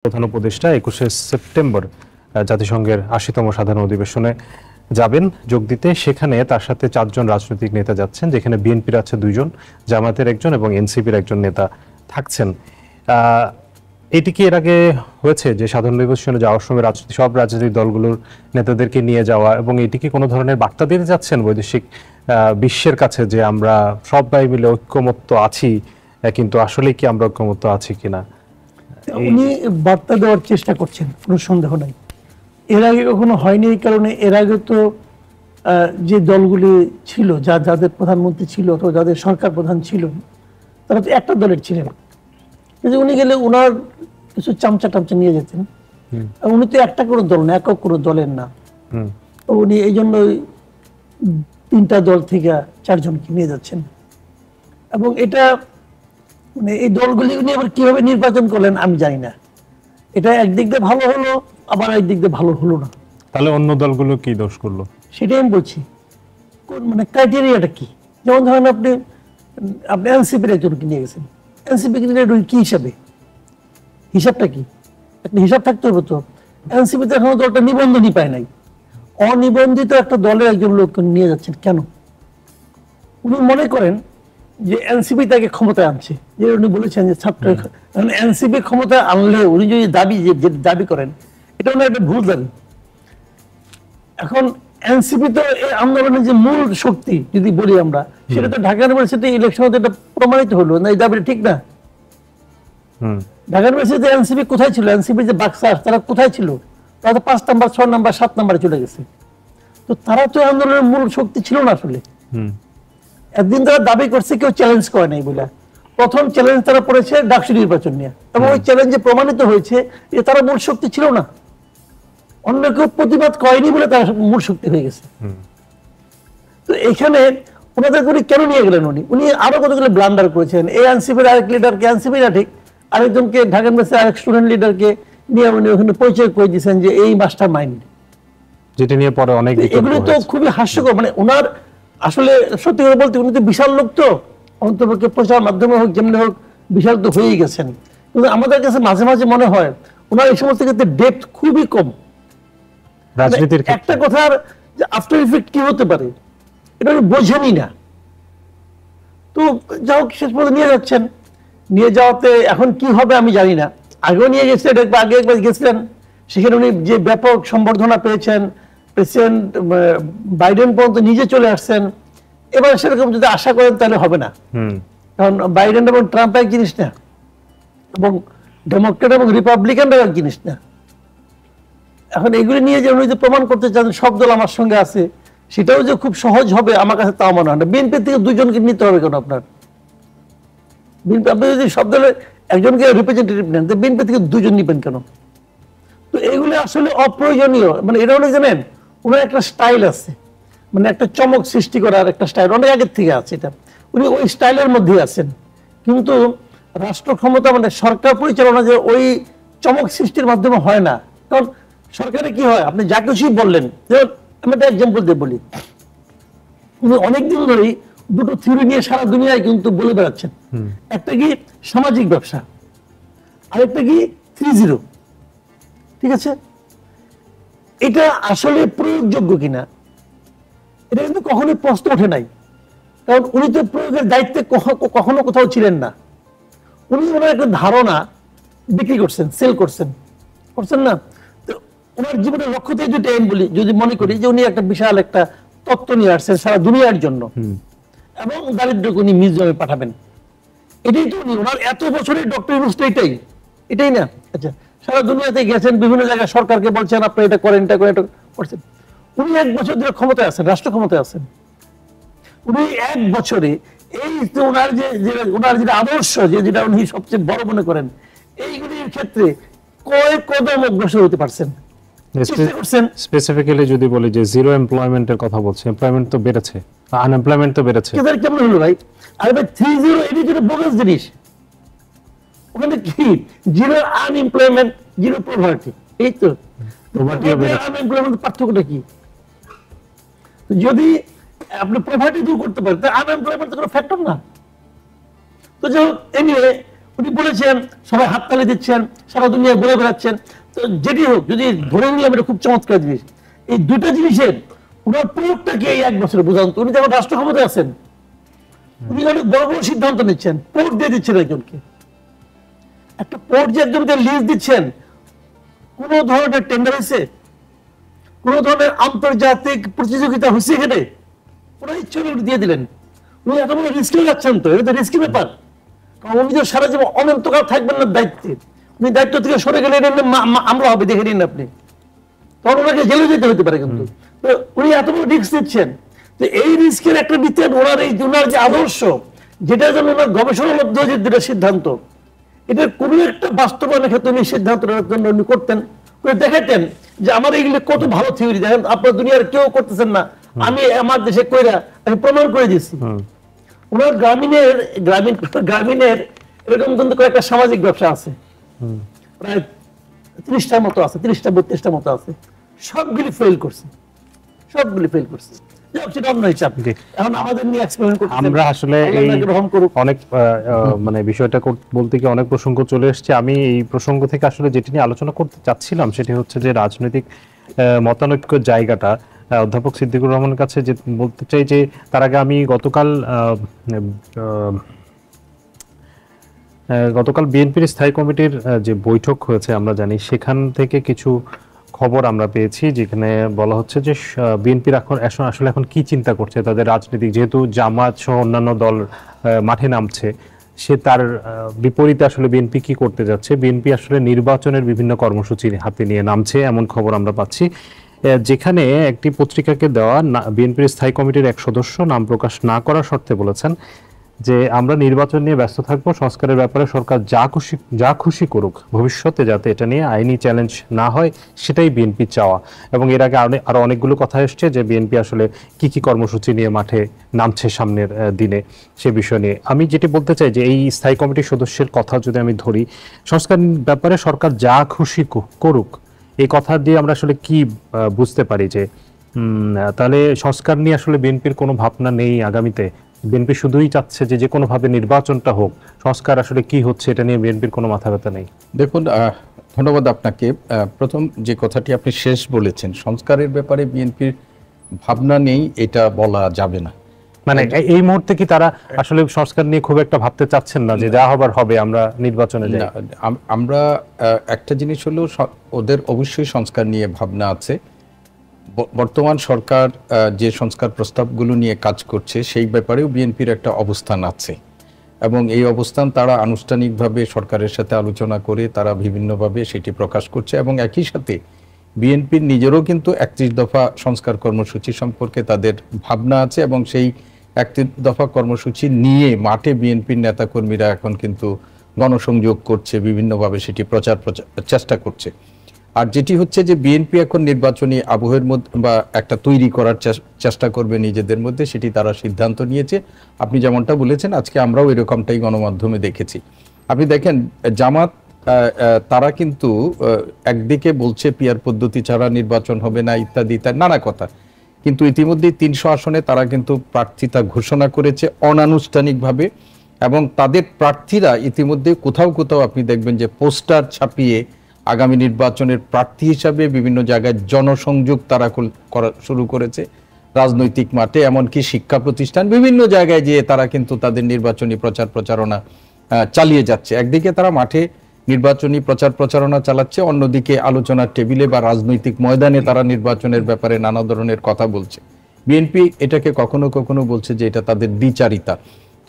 প্রধান উপদেষ্টা 21শে সেপ্টেম্বর জাতিসংঘের ৮০তম সাধারণ অধিবেশনে যাবেন যোগ দিতে। সেখানে তার সাথে ৪ জন রাজনৈতিক নেতা যাচ্ছেন, যেখানে বিএনপির আছে 2 জন, জামায়াতের একজন এবং এনসিপির একজন নেতা থাকছেন। এটি কি এর আগে হয়েছে যে সাধারণ অধিবেশনে যাওয়ার সময় সব রাজনৈতিক দলগুলোর নেতাদেরকে নিয়ে যাওয়া, এবং এটি কি কোনো ধরনের বার্তা দিতে যাচ্ছেন বৈদেশিক বিশ্বের কাছে যে আমরা সবাই মিলে ঐক্যমত্য আছি, কিন্তু আসলে কি আমরা ঐক্যমত্য আছি কিনা? উনি বার্তা দেওয়ার চেষ্টা করছেন, কোনো সন্দেহ নাই। এর আগে কখনো হয়নি, এই কারণে এর আগে তো যে দলগুলি ছিল, যাদের প্রধানমন্ত্রী ছিল অথবা যাদের সরকার প্রধান ছিল, তারা তো একটা দলের ছিলেন। কিন্তু উনি গেলে উনার কিছু চামচা টামচা নিয়ে যেতেন। উনি তো একটা কোনো দল না, একক কোনো দলের না। উনি এই জন্য 3টা দল থেকে 4 জনকে নিয়ে যাচ্ছেন। এবং এটা মানে এই দলগুলি উনি আবার কিভাবে নির্বাচন করলেন আমি জানি না। এটা একদিক দিয়ে ভালো হলো, আবার একদিক দিয়ে ভালো হলো না। তাহলে অন্য দলগুলো কি দোষ করলো সেটাই আমি বলছি, মানে ক্রাইটেরিয়াটা কি? যেমন ধরেন আপনি এনসিপির একজনকে নিয়ে গেছেন, এনসিপি কি হিসাবে, হিসাবটা কি? একটা হিসাব থাকতে হবে তো। এনসিপিতে এখনো দলটা নিবন্ধনই পায় নাই, অনিবন্ধিত একটা দলের একজন লোককে নিয়ে যাচ্ছেন কেন? উনি মনে করেন যে এনসিপি তাকে ক্ষমতায় আনছে, যে উনি বলেছেন যে ছাত্র এনসিপি ক্ষমতায় আনলে উনি যদি দাবি করেন, এটা ওনার একটা ভুল দাবি। এখন এনসিপি তো এই আন্দোলনের যে মূল শক্তি যদি বলি আমরা, সেটা তো ঢাকা ইউনিভার্সিটি ইলেকশনে এটা প্রমাণিত হলো না, এই দাবিটা ঠিক না। ঢাকা ইউনিভার্সিটিতে এনসিপি কোথায় ছিল? এনসিপি যে বাক্সার, তারা কোথায় ছিল? তারা তো 5 নাম্বার 6 নাম্বার 7 নাম্বারে চলে গেছে। তো তারা তো আন্দোলনের মূল শক্তি ছিল না আসলে। একদিন তারা দাবি করছে, কেউ চ্যালেঞ্জ করে নাই বলে। প্রথম চ্যালেঞ্জ তারা পড়েছে ডাকসু নির্বাচন নিয়ে, এবং ওই চ্যালেঞ্জে প্রমাণিত হয়েছে যে তারা মূল শক্তি ছিল না। অন্য কেউ প্রতিবাদ করেনি বলে তারা মূল শক্তি হয়ে গেছে। তো এখানে ওনাদের করে কেন নিয়ে গেলেন? উনি আরো কতগুলো ব্লান্ডার করেছেন। এই এনসিপির আরেক লিডারকে, এনসিপি না ঠিক, আরেকজনকে ঢাকা ইউনিভার্সিটির আরেক স্টুডেন্ট লিডারকে নিয়ে উনি ওখানে পরিচয় করে দিয়েছেন যে এই মাস্টার মাইন্ড, যেটা নিয়ে পরে অনেক এগুলো তো খুবই হাস্যকর। মানে ওনার আসলে সত্যি করে বলতে উনি তো বিশাল লোক, তো অন্তপক্ষে প্রচার মাধ্যমে হোক যেমনি হোক বিশাল তো হয়েই গেছেন। কিন্তু আমাদের কাছে মাঝে মাঝে মনে হয় ওনার এই সমস্ত ক্ষেত্রে ডেপথ খুবই কম। রাজনীতির একটা কথার যে আফটার ইফেক্ট কি হতে পারে এটা উনি বোঝেনই না। তো যা হোক শেষ পর্যন্ত নিয়ে যাচ্ছেন। নিয়ে যাওয়াতে এখন কি হবে আমি জানি না। আগেও নিয়ে গেছিলেন, আগে একবার গেছিলেন, সেখানে উনি যে ব্যাপক সম্বর্ধনা পেয়েছেন, প্রেসিডেন্ট বাইডেন পর্যন্ত নিজে চলে আসছেন। এবার সেরকম যদি আশা করেন তাহলে হবে না, কারণ বাইডেন এবং ট্রাম্প এক জিনিস না, এবং ডেমোক্রেট এবং রিপাবলিকানরা এক জিনিস না। এখন এগুলি নিয়ে যে উনি যে প্রমাণ করতে চান সব দল আমার সঙ্গে আছে, সেটাও যে খুব সহজ হবে আমার কাছে তাও মনে হয় না। বিএনপি থেকে 2 জনকে নিতে হবে কেন আপনার? বিএনপি আপনি যদি সব দলের একজনকে রিপ্রেজেন্টেটিভ নেন, তো বিএনপি থেকে 2 জন নিবেন কেন? তো এগুলো আসলে অপ্রয়োজনীয়। মানে এটা অনেক জানেন ওনার একটা স্টাইল আছে, মানে একটা চমক সৃষ্টি করার একটা স্টাইল অনেক আগের থেকে আছে। এটা উনি ওই স্টাইলের মধ্যে আছেন, কিন্তু রাষ্ট্র ক্ষমতা মানে সরকার পরিচালনা যে ওই চমক সৃষ্টির মাধ্যমে হয় না। কারণ সরকারে কি হয়, আপনি যা কিছুই বললেন, আমি একটা এক্সাম্পল দিয়ে বলি, উনি অনেকদিন ধরেই 2টো থিওরি নিয়ে সারা দুনিয়ায় কিন্তু বলে বেড়াচ্ছেন। একটা কি সামাজিক ব্যবসা, আরেকটা কি 3-0। ঠিক আছে, এটা আসলে প্রয়োগযোগ্য কিনা এটা কিন্তু কখনোই প্রশ্ন ওঠে নাই, কারণ উনি তো প্রয়োগের দায়িত্বে কখনো কোথাও ছিলেন না। উনি ওনার একটা ধারণা বিক্রি করছেন, সেল করছেন না। তো ওনার জীবনের লক্ষ্য থেকে যদি আমি বলি, যদি মনে করি যে উনি একটা বিশাল একটা তত্ত্ব নিয়ে আসছেন সারা দুনিয়ার জন্য, এবং দারিদ্রকে উনি মিউজিয়ামে পাঠাবেন, এটাই তো উনি ওনার এত বছরের ডক্টর ইউনুস এটাই না। আচ্ছা, সারা দুনিয়াতে গেছেন, বিভিন্ন জায়গায় সরকারকে বলছেন আপনি এটা করেন, এটা করেন, এটা করছেন। উনি 1 বছর ধরে ক্ষমতায় আছেন, রাষ্ট্র ক্ষমতায় আছেন। উনি 1 বছরে এই ওনার যেটা আদর্শ, যেটা উনি সবচেয়ে বড় মনে করেন, এইগুলির ক্ষেত্রে কয়েক কদম অগ্রসর হতে পারছেন। স্পেসিফিক্যালি যদি বলি যে জিরো এমপ্লয়মেন্টের কথা বলছে, এমপ্লয়মেন্ট তো বেড়েছে, আনএমপ্লয়মেন্ট তো বেড়েছে। এদের কেমন হলো ভাই? আরে ভাই 3-0 এটি যেটা বোগাস জিনিস, ওখানে কি জিরো আনএমপ্লয়মেন্ট, জিরো পভার্টি, এই তো আনএমপ্লয়মেন্ট পার্থক্যটা কি? যদি আপনি পভার্টি দূর করতে পারেন, আনএমপ্লয়মেন্ট তো কোনো ফ্যাক্টর না। তো যাই হোক, এনিওয়ে উনি বলেছেন, সবাই হাততালি দিচ্ছেন, সারা দুনিয়া ঘুরে বেড়াচ্ছেন। তো যেটি হোক, যদি ধরে নিলাম এটা খুব চমৎকার জিনিস, এই দুটা জিনিসের ওনার প্রয়োগটাকে এই 1 বছরে বোঝান। উনি যখন রাষ্ট্র ক্ষমতায় আছেন, উনি অনেক বড় বড় সিদ্ধান্ত নিচ্ছেন, পোর্ট দিয়ে দিচ্ছেন একজনকে, একটা পোর্ট যে একজনকে লিজ দিচ্ছেন, কোন ধরনের টেন্ডার হয়েছে, কোন ধরনের আন্তর্জাতিক প্রতিযোগিতা হয়েছে এখানে? ওরা ইচ্ছে করে দিয়ে দিলেন। উনি এত বড় রিস্কে যাচ্ছেন, তো এটা তো রিস্কি ব্যাপার। কারণ উনি তো সারা জীবন অনন্তকাল থাকবেন না দায়িত্বে। উনি দায়িত্ব থেকে সরে গেলে আমরা হবে, দেখে নিন আপনি, তখন ওনাকে জেলে যেতে হতে পারে। কিন্তু উনি এত বড় রিস্ক দিচ্ছেন, তো এই রিস্কের একটা ভিত্তি ওনার যে আদর্শ, যেটার জন্য ওনার গবেষণালব্ধ যে দুটো সিদ্ধান্ত, এটার কোনো একটা বাস্তবায়নের ক্ষেত্রে উনি সিদ্ধান্ত নেওয়ার জন্য উনি করতেন, করে দেখাতেন যে আমার এইগুলো কত ভালো থিওরি, দেখেন আপনার দুনিয়ার কেউ করতেছেন না, আমি আমার দেশে কইরা আমি প্রমাণ করে দিচ্ছি। ওনার গ্রামীণের এরকম কিন্তু কয়েকটা সামাজিক ব্যবসা আছে, প্রায় 30টার মতো আছে, 30-32টা মতো আছে, সবগুলি ফেল করছে, সবগুলি ফেল করছে। আমরা আসলে অনেক মানে বিষয়টা বলতে গিয়ে অনেক প্রসঙ্গ চলে এসেছে। আমি এই প্রসঙ্গ থেকে আসলে যেটি নিয়ে আলোচনা করতে চাচ্ছিলাম সেটি হচ্ছে যে রাজনৈতিক মতানৈক্যের জায়গাটা। অধ্যাপক সিদ্দিকুর রহমানের কাছে যে বলতে চাই যে তার আগে আমি গতকাল বিএনপির স্থায়ী কমিটির যে বৈঠক হয়েছে আমরা জানি, সেখান থেকে কিছু খবর আমরা পেয়েছি যেখানে বলা হচ্ছে যে বিএনপির আসলে এখন কি চিন্তা করছে, তাদের রাজনীতিক, যেহেতু জামাত সহ অন্যান্য দল মাঠে নামছে, সে তার বিপরীতে আসলে বিএনপি কি করতে যাচ্ছে। বিএনপি আসলে নির্বাচনের বিভিন্ন কর্মসূচি হাতে নিয়ে নামছে, এমন খবর আমরা পাচ্ছি। যেখানে একটি পত্রিকাকে দেওয়া বিএনপির স্থায়ী কমিটির এক সদস্য নাম প্রকাশ না করার শর্তে বলেছেন যে আমরা নির্বাচন নিয়ে ব্যস্ত থাকবো, সংস্কারের ব্যাপারে সরকার যা খুশি করুক, ভবিষ্যতে যাতে এটা নিয়ে আইনি চ্যালেঞ্জ না হয় সেটাই বিএনপি চাওয়া। এবং এর আগে আরো অনেকগুলো কথা এসছে যে বিএনপি আসলে কি কর্মসূচি নিয়ে মাঠে নামছে সামনের দিনে, সে বিষয় নিয়ে আমি যেটি বলতে চাই যে এই স্থায়ী কমিটির সদস্যের কথা যদি আমি ধরি, সংস্কার ব্যাপারে সরকার যা খুশি করুক, এই কথা দিয়ে আমরা আসলে কি বুঝতে পারি যে তাহলে সংস্কার নিয়ে আসলে বিএনপির কোনো ভাবনা নেই আগামীতে? বিএনপি শুধুই চাচ্ছে যে কোনোভাবে নির্বাচনটা হোক, সংস্কার আসলে কি হচ্ছে এটা নিয়ে বিএনপির কোনো মাথা ব্যথা নেই? দেখুন, ধন্যবাদ আপনাকে। প্রথম যে কথাটি আপনি শেষ বলেছেন, সংস্কারের ব্যাপারে বিএনপির ভাবনা নেই, এটা বলা যাবে না। মানে এই মুহূর্তে কি তারা আসলে সংস্কার নিয়ে খুব একটা ভাবতে চাচ্ছেন না যে যা হবার হবে, আমরা নির্বাচনে যাই? আমরা একটা জিনিস হলো, ওদের অবশ্যই সংস্কার নিয়ে ভাবনা আছে। বর্তমান সরকার যে সংস্কার প্রস্তাবগুলো নিয়ে কাজ করছে সেই ব্যাপারেও বিএনপির একটা অবস্থান আছে, এবং এই অবস্থান তারা আনুষ্ঠানিকভাবে সরকারের সাথে আলোচনা করে তারা বিভিন্নভাবে সেটি প্রকাশ করছে। এবং একই সাথে বিএনপির নিজেরও কিন্তু 31 দফা সংস্কার কর্মসূচি সম্পর্কে তাদের ভাবনা আছে, এবং সেই 31 দফা কর্মসূচি নিয়ে মাঠে বিএনপির নেতাকর্মীরা এখন কিন্তু গণসংযোগ করছে, বিভিন্নভাবে সেটি প্রচার চেষ্টা করছে। আর যেটি হচ্ছে যে বিএনপি এখন নির্বাচনী আবহের মধ্যে বা একটা তৈরি করার চেষ্টা করবে নিজেদের মধ্যে, সেটি তারা সিদ্ধান্ত নিয়েছে। আপনি যেমনটা বলেছেন, আজকে আমরাও এরকমটাই গণমাধ্যমে দেখেছি। আপনি দেখেন, জামাত তারা কিন্তু একদিকে বলছে পিয়ার পদ্ধতি ছাড়া নির্বাচন হবে না ইত্যাদি নানা কথা, কিন্তু ইতিমধ্যে 300 আসনে তারা কিন্তু প্রার্থিতা ঘোষণা করেছে অনানুষ্ঠানিকভাবে, এবং তাদের প্রার্থীরা ইতিমধ্যে কোথাও কোথাও আপনি দেখবেন যে পোস্টার ছাপিয়ে আগামী নির্বাচনের প্রার্থী হিসাবে বিভিন্ন জায়গায় জনসংযোগ তারা করা শুরু করেছে, রাজনৈতিক মাঠে, এমনকি শিক্ষা প্রতিষ্ঠান, বিভিন্ন জায়গায় যেয়ে তারা কিন্তু তাদের নির্বাচনী প্রচারণা চালিয়ে যাচ্ছে। একদিকে তারা মাঠে নির্বাচনী প্রচারণা চালাচ্ছে, অন্যদিকে আলোচনার টেবিলে বা রাজনৈতিক ময়দানে তারা নির্বাচনের ব্যাপারে নানা ধরনের কথা বলছে। বিএনপি এটাকে কখনো কখনো বলছে যে এটা তাদের দ্বিচারিতা।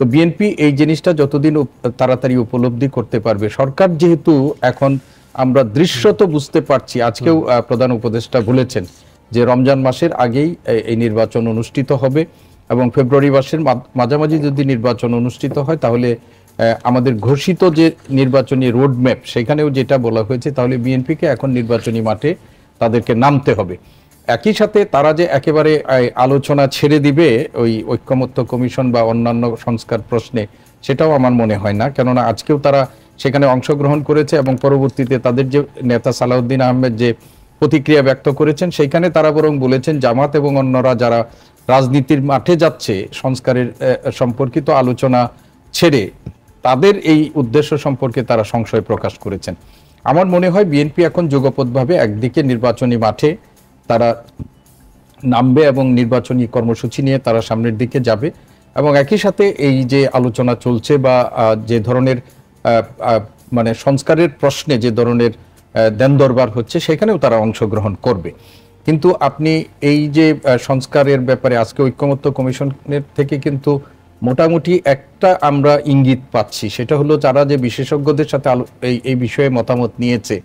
তো বিএনপি এই জিনিসটা যতদিন তাড়াতাড়ি উপলব্ধি করতে পারবে, সরকার যেহেতু এখন আমরা দৃশ্যত বুঝতে পারছি, আজকেও প্রধান উপদেষ্টা বলেছেন যে রমজান মাসের আগেই এই নির্বাচন অনুষ্ঠিত হবে, এবং ফেব্রুয়ারি মাসের মাঝামাঝি যদি নির্বাচন অনুষ্ঠিত হয় তাহলে আমাদের ঘোষিত যে নির্বাচনী রোডম্যাপ সেখানেও যেটা বলা হয়েছে, তাহলে বিএনপিকে এখন নির্বাচনী মাঠে তাদেরকে নামতে হবে। একই সাথে তারা যে একেবারে আলোচনা ছেড়ে দিবে ওই ঐক্যমত্য কমিশন বা অন্যান্য সংস্কার প্রশ্নে, সেটাও আমার মনে হয় না। কেননা আজকেও তারা সেখানে অংশগ্রহণ করেছে, এবং পরবর্তীতে তাদের যে নেতা সালাউদ্দিন আহমেদ যে প্রতিক্রিয়া ব্যক্ত করেছেন, সেইখানে তারা বরং বলেছেন জামাত এবং অন্যরা যারা রাজনীতির মাঠে যাচ্ছে সংস্কারের সম্পর্কিত আলোচনা ছেড়ে তাদের এই উদ্দেশ্য সম্পর্কে তারা সংশয় প্রকাশ করেছেন। আমার মনে হয় বিএনপি এখন যুগপৎভাবে একদিকে নির্বাচনী মাঠে তারা নামবে এবং নির্বাচনী কর্মসূচি নিয়ে তারা সামনের দিকে যাবে, এবং একই সাথে এই যে আলোচনা চলছে বা যে ধরনের মানে সংস্কারের প্রশ্নে যে ধরনের দেন দরবার হচ্ছে সেখানেও তারা অংশগ্রহণ করবে। কিন্তু আপনি এই যে সংস্কারের ব্যাপারে আজকে ঐক্যমত্য কমিশনের থেকে কিন্তু মোটামুটি একটা আমরা ইঙ্গিত পাচ্ছি, সেটা হলো যারা যে বিশেষজ্ঞদের সাথে এই বিষয়ে মতামত নিয়েছে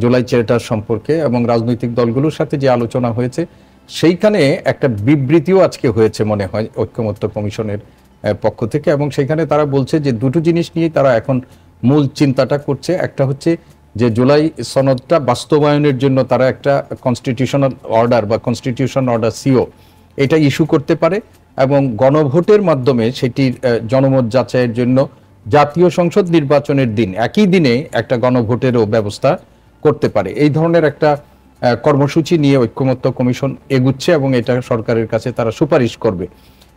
জুলাই চার্টার সম্পর্কে এবং রাজনৈতিক দলগুলোর সাথে যে আলোচনা হয়েছে, সেইখানে একটা বিবৃতিও আজকে হয়েছে মনে হয় ঐক্যমত্য কমিশনের পক্ষ থেকে, এবং সেখানে তারা বলছে যে দুটো জিনিস নিয়ে তারা এখন মূল চিন্তাটা করছে। একটা হচ্ছে যে জুলাই সনদটা বাস্তবায়নের জন্য তারা একটা কনস্টিটিউশনাল অর্ডার বা কনস্টিটিউশন অর্ডার সিও এটা ইস্যু করতে পারে, এবং গণভোটের মাধ্যমে সেটির জনমত যাচাইয়ের জন্য জাতীয় সংসদ নির্বাচনের দিন একই দিনে একটা গণভোটেরও ব্যবস্থা করতে পারে। এই ধরনের একটা কর্মসূচি নিয়ে ঐক্যমত্য কমিশন এগুচ্ছে এবং এটা সরকারের কাছে তারা সুপারিশ করবে।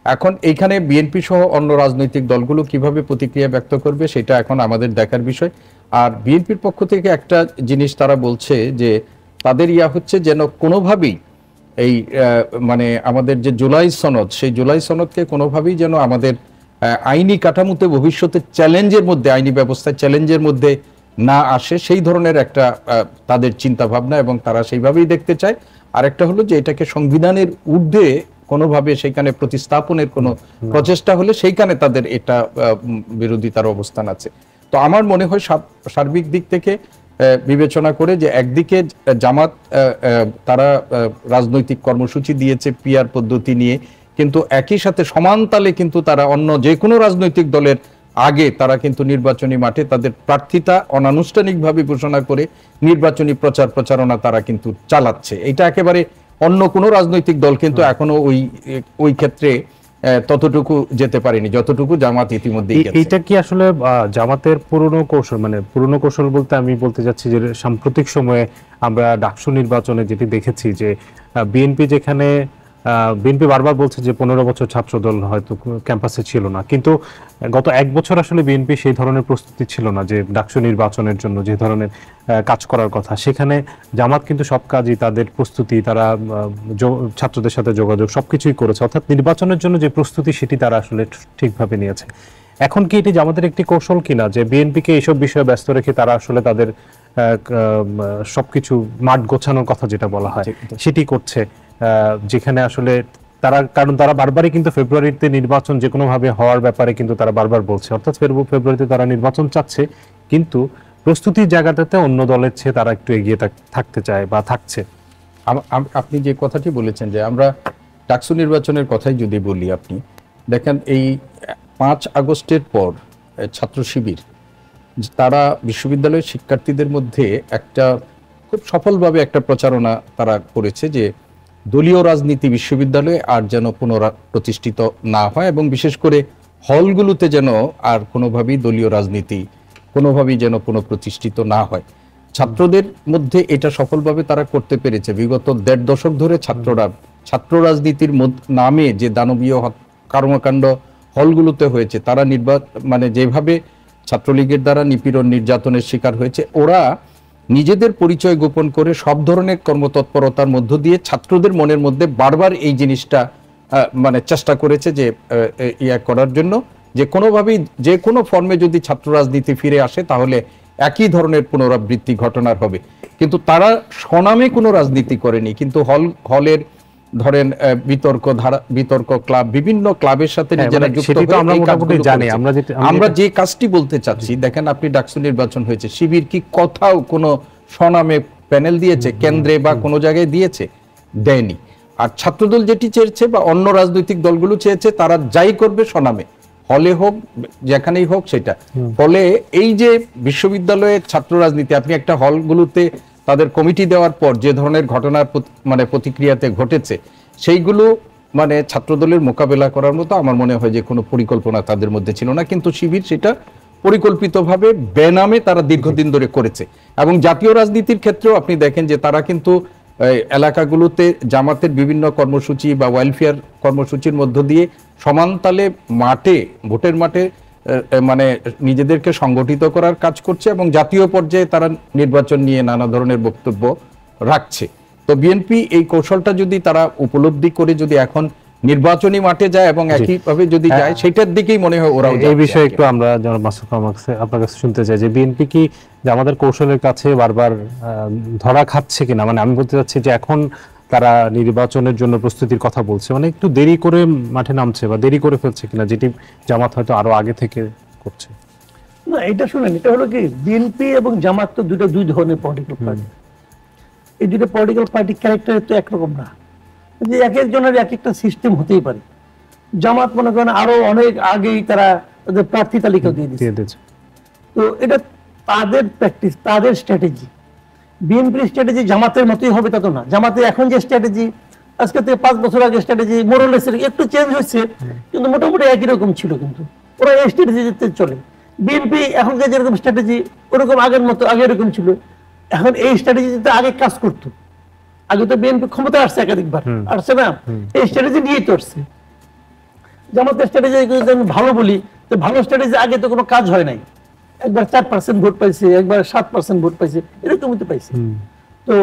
এখন এইখানে বিএনপি সহ অন্য রাজনৈতিক দলগুলো কিভাবে প্রতিক্রিয়া ব্যক্ত করবে সেটা এখন আমাদের দেখার বিষয়। আর বিএনপির পক্ষ থেকে একটা জিনিস তারা বলছে যে তাদের হচ্ছে যেন কোনোভাবেই এই মানে আমাদের যে জুলাই সনদ, সেই জুলাই সনদকে কোনোভাবেই যেন আমাদের আইনি কাঠামোতে ভবিষ্যতে চ্যালেঞ্জের মধ্যে, আইনি ব্যবস্থায় চ্যালেঞ্জের মধ্যে না আসে, সেই ধরনের একটা তাদের চিন্তা ভাবনা, এবং তারা সেইভাবেই দেখতে চায়। আরেকটা হলো যে এটাকে সংবিধানের ঊর্ধ্বে কোনোভাবে সেখানে প্রতিস্থাপনের কোনো প্রচেষ্টা হলে সেইখানে তাদের এটা বিরোধিতার অবস্থান আছে। তো আমার মনে হয় সার্বিক দিক থেকে বিবেচনা করে যে একদিকে জামাত তারা রাজনৈতিক কর্মসূচি দিয়েছে পিআর পদ্ধতি নিয়ে, কিন্তু একই সাথে সমান তালে কিন্তু তারা অন্য যে কোনো রাজনৈতিক দলের আগে তারা কিন্তু নির্বাচনী মাঠে তাদের প্রার্থিতা অনানুষ্ঠানিকভাবে ঘোষণা করে নির্বাচনী প্রচারণা তারা কিন্তু চালাচ্ছে। এটা একেবারে অন্য কোনো রাজনৈতিক দল কিন্তু এখনো ওই ক্ষেত্রে ততটুকু যেতে পারেনি যতটুকু জামাত ইতিমধ্যে। এইটা কি আসলে জামাতের পুরনো কৌশল? মানে পুরনো কৌশল বলতে আমি বলতে যাচ্ছি যে সাম্প্রতিক সময়ে আমরা ডাকসু নির্বাচনে যেটি দেখেছি যে বিএনপি বারবার বলছে যে 15 বছর ছাত্রদল হয়তো ক্যাম্পাসে ছিল না, কিন্তু গত 1 বছর আসলে বিএনপি সেই ধরনের প্রস্তুতি ছিল না যে ডাকসু নির্বাচনের জন্য যে ধরনের কাজ করার কথা। সেখানে জামাত কিন্তু সব কাজই তাদের প্রস্তুতি, তারা ছাত্রদের সাথে যোগাযোগ সবকিছুই করেছে, অর্থাৎ নির্বাচনের জন্য যে প্রস্তুতি সেটি তারা আসলে ঠিকভাবে নিয়েছে। এখন কি এটি জামাতের একটি কৌশল কিনা যে বিএনপিকে এইসব বিষয়ে ব্যস্ত রেখে তারা আসলে তাদের সবকিছু মাঠ গোছানোর কথা যেটা বলা হয় সেটি করছে, যেখানে আসলে কারণ তারা বারবারই কিন্তু ফেব্রুয়ারিতে নির্বাচন যে কোনো ভাবে হওয়ার ব্যাপারে কিন্তু তারা বারবার বলছে, অর্থাৎ ফেব্রুয়ারিতে তারা নির্বাচন চাচ্ছে, কিন্তু প্রস্তুতির জায়গাটাতে অন্য দলের চেয়ে তারা একটু এগিয়ে থাকতে চায় বা থাকছে। আপনি যে কথাটি বলেছেন যে আমরা ডাকসু নির্বাচনের কথাই যদি বলি, আপনি দেখেন এই 5 আগস্টের পর ছাত্র শিবির তারা বিশ্ববিদ্যালয়ের শিক্ষার্থীদের মধ্যে একটা খুব সফলভাবে একটা প্রচারণা তারা করেছে যে দলীয় রাজনীতি বিশ্ববিদ্যালয়ে আর যেন পুনঃপ্রতিষ্ঠিত না হয়, এবং বিশেষ করে হলগুলোতে যেন আর কোনোভাবেই দলীয় রাজনীতি কোনোভাবেই যেন পুনঃপ্রতিষ্ঠিত না হয়। ছাত্রদের মধ্যে এটা সফলভাবে তারা করতে পেরেছে। বিগত 1.5 দশক ধরে ছাত্ররা ছাত্র রাজনীতির নামে যে দানবীয় কর্মকাণ্ড হলগুলোতে হয়েছে, তারা মানে যেভাবে ছাত্রলীগের দ্বারা নিপীড়ন নির্যাতনের শিকার হয়েছে, ওরা নিজেদের পরিচয় গোপন করে সব ধরনের কর্মতৎপরতার মধ্য দিয়ে ছাত্রদের মনের মধ্যে বারবার এই জিনিসটা মানে চেষ্টা করেছে যে করার জন্য যে কোনোভাবেই যে কোনো ফর্মে যদি ছাত্র রাজনীতি ফিরে আসে তাহলে একই ধরনের পুনরাবৃত্তি ঘটনার হবে। কিন্তু তারা স্বনামে কোনো রাজনীতি করেনি, কিন্তু হলের ধরেন বিতর্ক ক্লাব, বিভিন্ন ক্লাবের সাথে নিজেরা যুক্ত হয়ে আমরা যে কাজটি বলতে চাচ্ছি, দেখেন আপনি ডাকসু নির্বাচন হয়েছে, শিবির কি কোথাও কোনো স্বনামে প্যানেল দিয়েছে কেন্দ্রে বা কোনো জায়গায় দিয়েছে? দেয়নি। আর ছাত্রদল যেটি চেয়েছে বা অন্য রাজনৈতিক দলগুলো চেয়েছে তারা যাই করবে স্বনামে, হলে হোক যেখানেই হোক সেটা। ফলে এই যে বিশ্ববিদ্যালয়ের ছাত্র রাজনীতি, আপনি একটা হলগুলোতে তাদের কমিটি দেওয়ার পর যে ধরনের ঘটনার মানে প্রতিক্রিয়াতে ঘটেছে, সেইগুলো মানে ছাত্রদলের মোকাবেলা করার মতো আমার মনে হয় যে কোনো পরিকল্পনা তাদের মধ্যে ছিল না। কিন্তু শিবির সেটা পরিকল্পিতভাবে বেনামে তারা দীর্ঘদিন ধরে করেছে। এবং জাতীয় রাজনীতির ক্ষেত্রেও আপনি দেখেন যে তারা কিন্তু এলাকাগুলোতে জামাতের বিভিন্ন কর্মসূচি বা ওয়েলফেয়ার কর্মসূচির মধ্য দিয়ে সমানতালে ভোটের মাঠে মানে নিজেদেরকে সংগঠিত করার কাজ করছে এবং জাতীয় পর্যায়ে তারা নির্বাচন নিয়ে নানা ধরনের বক্তব্য রাখছে। তো বিএনপি এই কৌশলটা যদি তারা উপলব্ধি করে যদি এখন নির্বাচনী মাঠে যায় এবং একইভাবে যদি যায়, সেটার দিকেই মনে হয় ওরাও এই বিষয়ে একটু আমরা মাসুদ আপনার কাছে শুনতে চাই যে বিএনপি কি যে আমাদের কৌশলের কাছে বারবার ধরা খাচ্ছে কিনা, মানে আমি বলতে চাচ্ছি যে এখন তারা নির্বাচনের জন্য প্রস্তুতির কথা বলছে, মানে একটু দেরি করে মাঠে নামছে বা দেরি করে ফেলছে কিনা, যেটি জামাত হয়তো আরো আগে থেকে করছে। না, এটা শুনেন, এটা হলো কি, বিএনপি এবং জামাত তো দুই ধরনের পলিটিক্যাল পার্টি। এই দুটো পলিটিক্যাল পার্টি ক্যারেক্টার তো একরকম না, যে এক একজনের এক একটা সিস্টেম হতেই পারে। জামাত মনে করেন আরো অনেক আগেই তারা তাদের প্রার্থী তালিকা দিয়ে দিয়েছে, তো এটা তাদের প্র্যাকটিস, তাদের স্ট্র্যাটেজি। বিএনপির স্ট্র্যাটেজি জামাতের মতোই হবে তা তো না। জামাতের এখন যে স্ট্র্যাটেজি, আজকে থেকে 5 বছর আগে স্ট্র্যাটেজি মোরালেস একটু চেঞ্জ হয়েছে, কিন্তু মোটামুটি একই রকম ছিল। কিন্তু ওরা এই স্ট্র্যাটেজিতে চলে। বিএনপি এখনকার যেরকম স্ট্র্যাটেজি ওরকম আগের মতো, আগে এরকম ছিল। এখন এই স্ট্র্যাটেজিতে আগে কাজ করতো। আগে তো বিএনপি ক্ষমতা আসছে একাধিকবার, আসছে না, এই স্ট্র্যাটেজি নিয়েই তো আসছে। জামাতের স্ট্র্যাটেজি আমি ভালো বলি, তো ভালো স্ট্র্যাটেজি আগে তো কোনো কাজ হয় নাই। একবার 4% ভোট পাইছে, একবার 7% ভোট পাইছে, এরকমই তো পাইছে। তো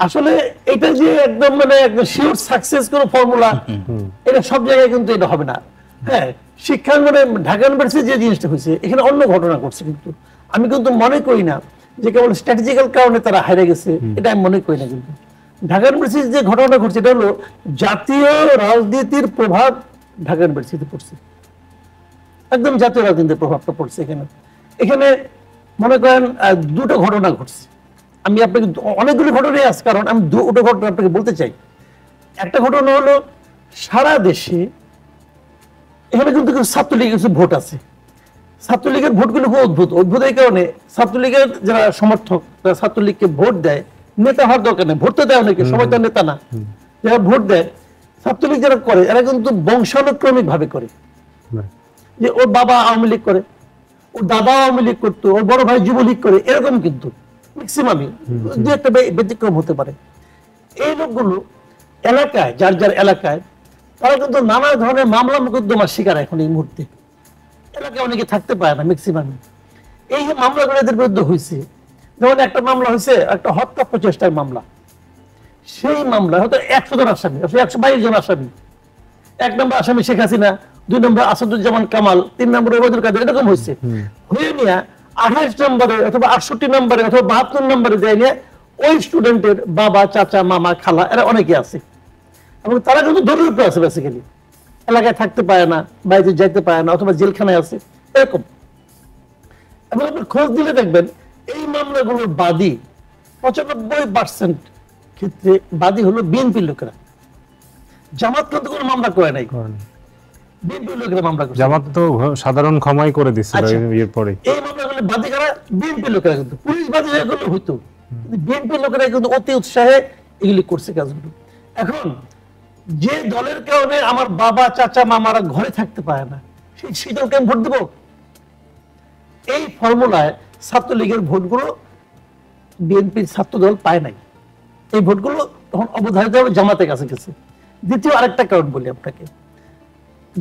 আসলে এটা যে একদম মানে একদম শিওর সাকসেস কোন ফর্মুলা, এটা সব জায়গায় কিন্তু এটা হবে না। হ্যাঁ, শিক্ষাঙ্গনে ঢাকা ইউনিভার্সিটি যে জিনিসটা হয়েছে, এখানে অন্য ঘটনা ঘটছে। কিন্তু আমি কিন্তু মনে করি না যে কেবল স্ট্র্যাটেজিক্যাল কারণে তারা হারিয়ে গেছে, এটা আমি মনে করি না। কিন্তু ঢাকা ইউনিভার্সিটি যে ঘটনাটা ঘটছে, এটা হলো জাতীয় রাজনীতির প্রভাব ঢাকা ইউনিভার্সিটিতে পড়ছে, একদম জাতীয় রাজনীতির প্রভাবটা পড়ছে এখানে। এখানে মনে করেন দুটো ঘটনা ঘটছে। আমি আপনাকে অনেকগুলি ঘটনাই আছে, কারণ আমি দুটো ঘটনা আপনাকে বলতে চাই। একটা ঘটনা হলো সারা দেশে এখানে কিন্তু ছাত্রলীগের কিছু ভোট আছে। ছাত্রলীগের ভোটগুলো খুব অদ্ভুত। এই কারণে ছাত্রলীগের যারা সমর্থক, যারা ছাত্রলীগকে ভোট দেয়, নেতা হওয়ার দরকার নেই, ভোট তো দেয় অনেকে, সবাই তো নেতা না। যারা ভোট দেয়, ছাত্রলীগ যারা করে, এরা কিন্তু বংশানুক্রমিক ভাবে করে। যে ওর বাবা আওয়ামী লীগ করে, ওর দাদা আওয়ামী লীগ করতো, ওর বড় ভাই যুবলীগ করে, এরকম কিন্তু ম্যাক্সিমামই, দু একটা ব্যতিক্রম হতে পারে। এই লোকগুলো এলাকায়, যার যার এলাকায়, তারা কিন্তু নানা ধরনের মামলা মোকদ্দমার শিকার এখন এই মুহূর্তে। এলাকায় অনেকে থাকতে পারে না ম্যাক্সিমামই। এই যে মামলাগুলো এদের বিরুদ্ধে হয়েছে, যেমন একটা মামলা হয়েছে একটা হত্যা প্রচেষ্টার মামলা। সেই মামলা হয়তো 100 জন আসামি, 122 জন আসামি। 1 নম্বর আসামি শেখ হাসিনা, 2 নম্বর আসাদুজ্জামান কামাল, 3 নম্বর ওবায়দুল কাদের, এরকম হয়েছে। হয়ে নিয়ে 28 নম্বরে অথবা 68 নম্বরে অথবা 72 নম্বরে যায় নিয়ে ওই স্টুডেন্টের বাবা, চাচা, মামা, খালা, এরা অনেকে আছে। এবং তারা কিন্তু দরিদ্র আছে, বেসিক্যালি এলাকায় থাকতে পারে না, বাইরে যাইতে পারে না, অথবা জেলখানায় আছে, এরকম। এবং আপনি খোঁজ দিলে দেখবেন এই মামলাগুলোর বাদী 95% ক্ষেত্রে বাদী হলো বিএনপির লোকেরা। জামাত কিন্তু কোনো মামলা করে নাই, বিএনপির লোকেরা মামলা করে। জামাত তো সাধারণ ক্ষমাই করে দিছিল এর পরে। এই মামলাগুলো বাদী করা বিএনপির লোকেরা, কিন্তু পুলিশ বাদী হয়ে গেলে হইতো, বিএনপির লোকেরা কিন্তু অতি উৎসাহে এগুলি করছে কাজগুলো। এখন যে দলের কারণে আমার বাবা, চাচা, মামারা ঘরে থাকতে পারে না, সেই দলকে আমি ভোট দেব? এই ফর্মুলায় ছাত্রলীগের ভোটগুলো বিএনপির ছাত্র দল পায় নাই। এই ভোটগুলো তখন অবধারিতভাবে জামাতের কাছে গেছে। দ্বিতীয় আরেকটা কারণ বলি আপনাকে,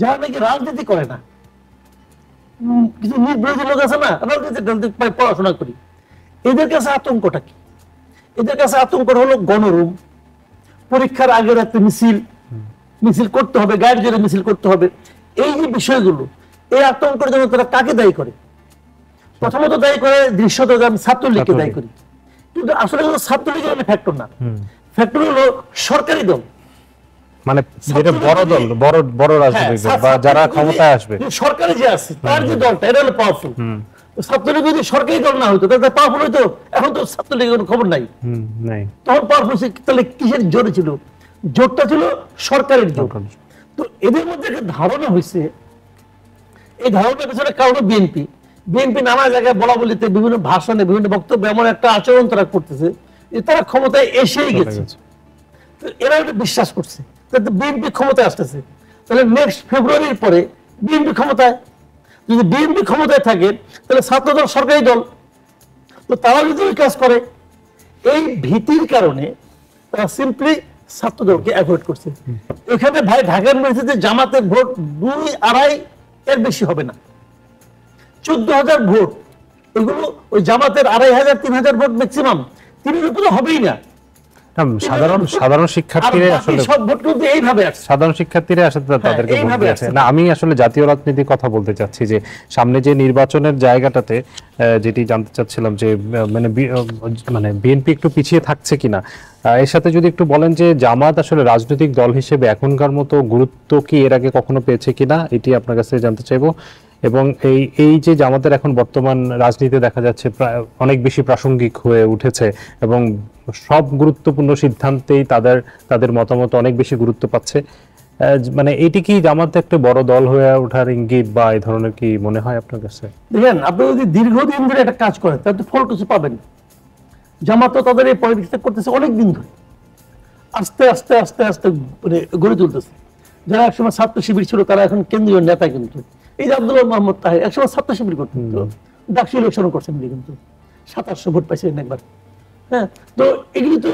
যারা নাকি রাজনীতি করে না, কিছু নির্বিরোধী লোক আছে না, রাজনীতি পড়াশোনা করি, এদের কাছে আতঙ্কটা কি? এদের কাছে আতঙ্কটা হলো গণরুম, পরীক্ষার আগের একটা মিছিল করতে হবে, গায়ের জোরে মিছিল করতে হবে। এই যে বিষয়গুলো, এই আতঙ্কের জন্য তারা কাকে দায়ী করে? প্রথমত দায়ী করে দৃশ্যত আমি ছাত্রলীগকে দায়ী করি, কিন্তু আসলে ছাত্রলীগের ফ্যাক্টর না, ফ্যাক্টর হলো সরকারি দল, মানে যেটা বড় দল, বড় রাজনৈতিক দল বা যারা ক্ষমতায় আসবে, সরকারে যে আছে তার যে দলটা, এটা হলো পাওয়ারফুল। ছাত্রলীগ যদি সরকারি দল না হইতো তাহলে পাওয়ারফুল হইতো? এখন তো ছাত্রলীগের কোনো খবর নাই, তখন পাওয়ারফুল। তাহলে কিসের জোরে ছিল? জোরটা ছিল সরকারের জোর। তো এদের মধ্যে একটা ধারণা হয়েছে, এই ধারণার পেছনে কারণ বিএনপি নানা জায়গায় বলা বলিতে, বিভিন্ন ভাষণে, বিভিন্ন বক্তব্য এমন একটা আচরণ তারা করতেছে যে তারা ক্ষমতায় এসেই গেছে। এরা এটা বিশ্বাস করছে বিএনপি ক্ষমতায় আসতেছে, তাহলে নেক্সট ফেব্রুয়ারির পরে বিএনপি ক্ষমতায়। যদি বিএনপি ক্ষমতায় থাকে তাহলে ছাত্রদল সরকারি দল, তো তারা যদি ওই কাজ করে, এই ভীতির কারণে তারা সিম্পলি ছাত্রদলকে অ্যাভয়েড করছে। এখানে ভাই ঢাকা ইউনিভার্সিটিতে জামাতের ভোট 2-2.5 এর বেশি হবে না, 14,000 ভোট, এগুলো ওই জামাতের 2,500 3,000 ভোট ম্যাক্সিমাম, 3-এর উপরে হবেই না। সাধারণ শিক্ষার্থীরা আসলে সব ভোট কিন্তু এইভাবে আসছে। সাধারণ শিক্ষার্থীরা আসলে তাদেরকে ভোট এইভাবে দিয়েছে আসছে। না। আমি আসলে জাতীয় রাজনীতির কথা বলতে চাচ্ছি যে সামনে যে নির্বাচনের জায়গাটাতে যেটি জানতে চাচ্ছিলাম যে মানে বিএনপি একটু পিছিয়ে থাকছে কিনা, এর সাথে যদি একটু বলেন যে জামাত আসলে রাজনৈতিক দল হিসেবে এখনকার মতো গুরুত্ব কি এর আগে কখনো পেয়েছে কিনা, এটি আপনার কাছে জানতে চাইবো। এবং এই যে জামাতের এখন বর্তমান রাজনীতি দেখা যাচ্ছে অনেক বেশি প্রাসঙ্গিক হয়ে উঠেছে এবং সব গুরুত্বপূর্ণ সিদ্ধান্তেই তাদের মতামত অনেক বেশি গুরুত্ব পাচ্ছে, মানে এটি কি জামাত একটা বড় দল হয়ে ওঠার ইঙ্গিত বা এই ধরনের কি মনে হয় আপনার কাছে? দেখেন, আপনি যদি দীর্ঘদিন ধরে একটা কাজ করেন তাহলে তো ফল কিছু পাবেন। জামাত তো তাদের এই পলিটিক্সটা করতেছে অনেক দিন ধরে, আস্তে আস্তে আস্তে আস্তে মানে গড়ে তুলতেছে। যারা একসময় ছাত্র শিবির ছিল তারা এখন কেন্দ্রীয় নেতা, কিন্তু এই যে আব্দুল্লাহ মোহাম্মদ তাহের একসময় ছাত্র শিবির করতেন, তো ডাকসু ইলেকশন করছেন কিন্তু 2700 ভোট পাইছিলেন একবার। হ্যাঁ, তো এগুলি তো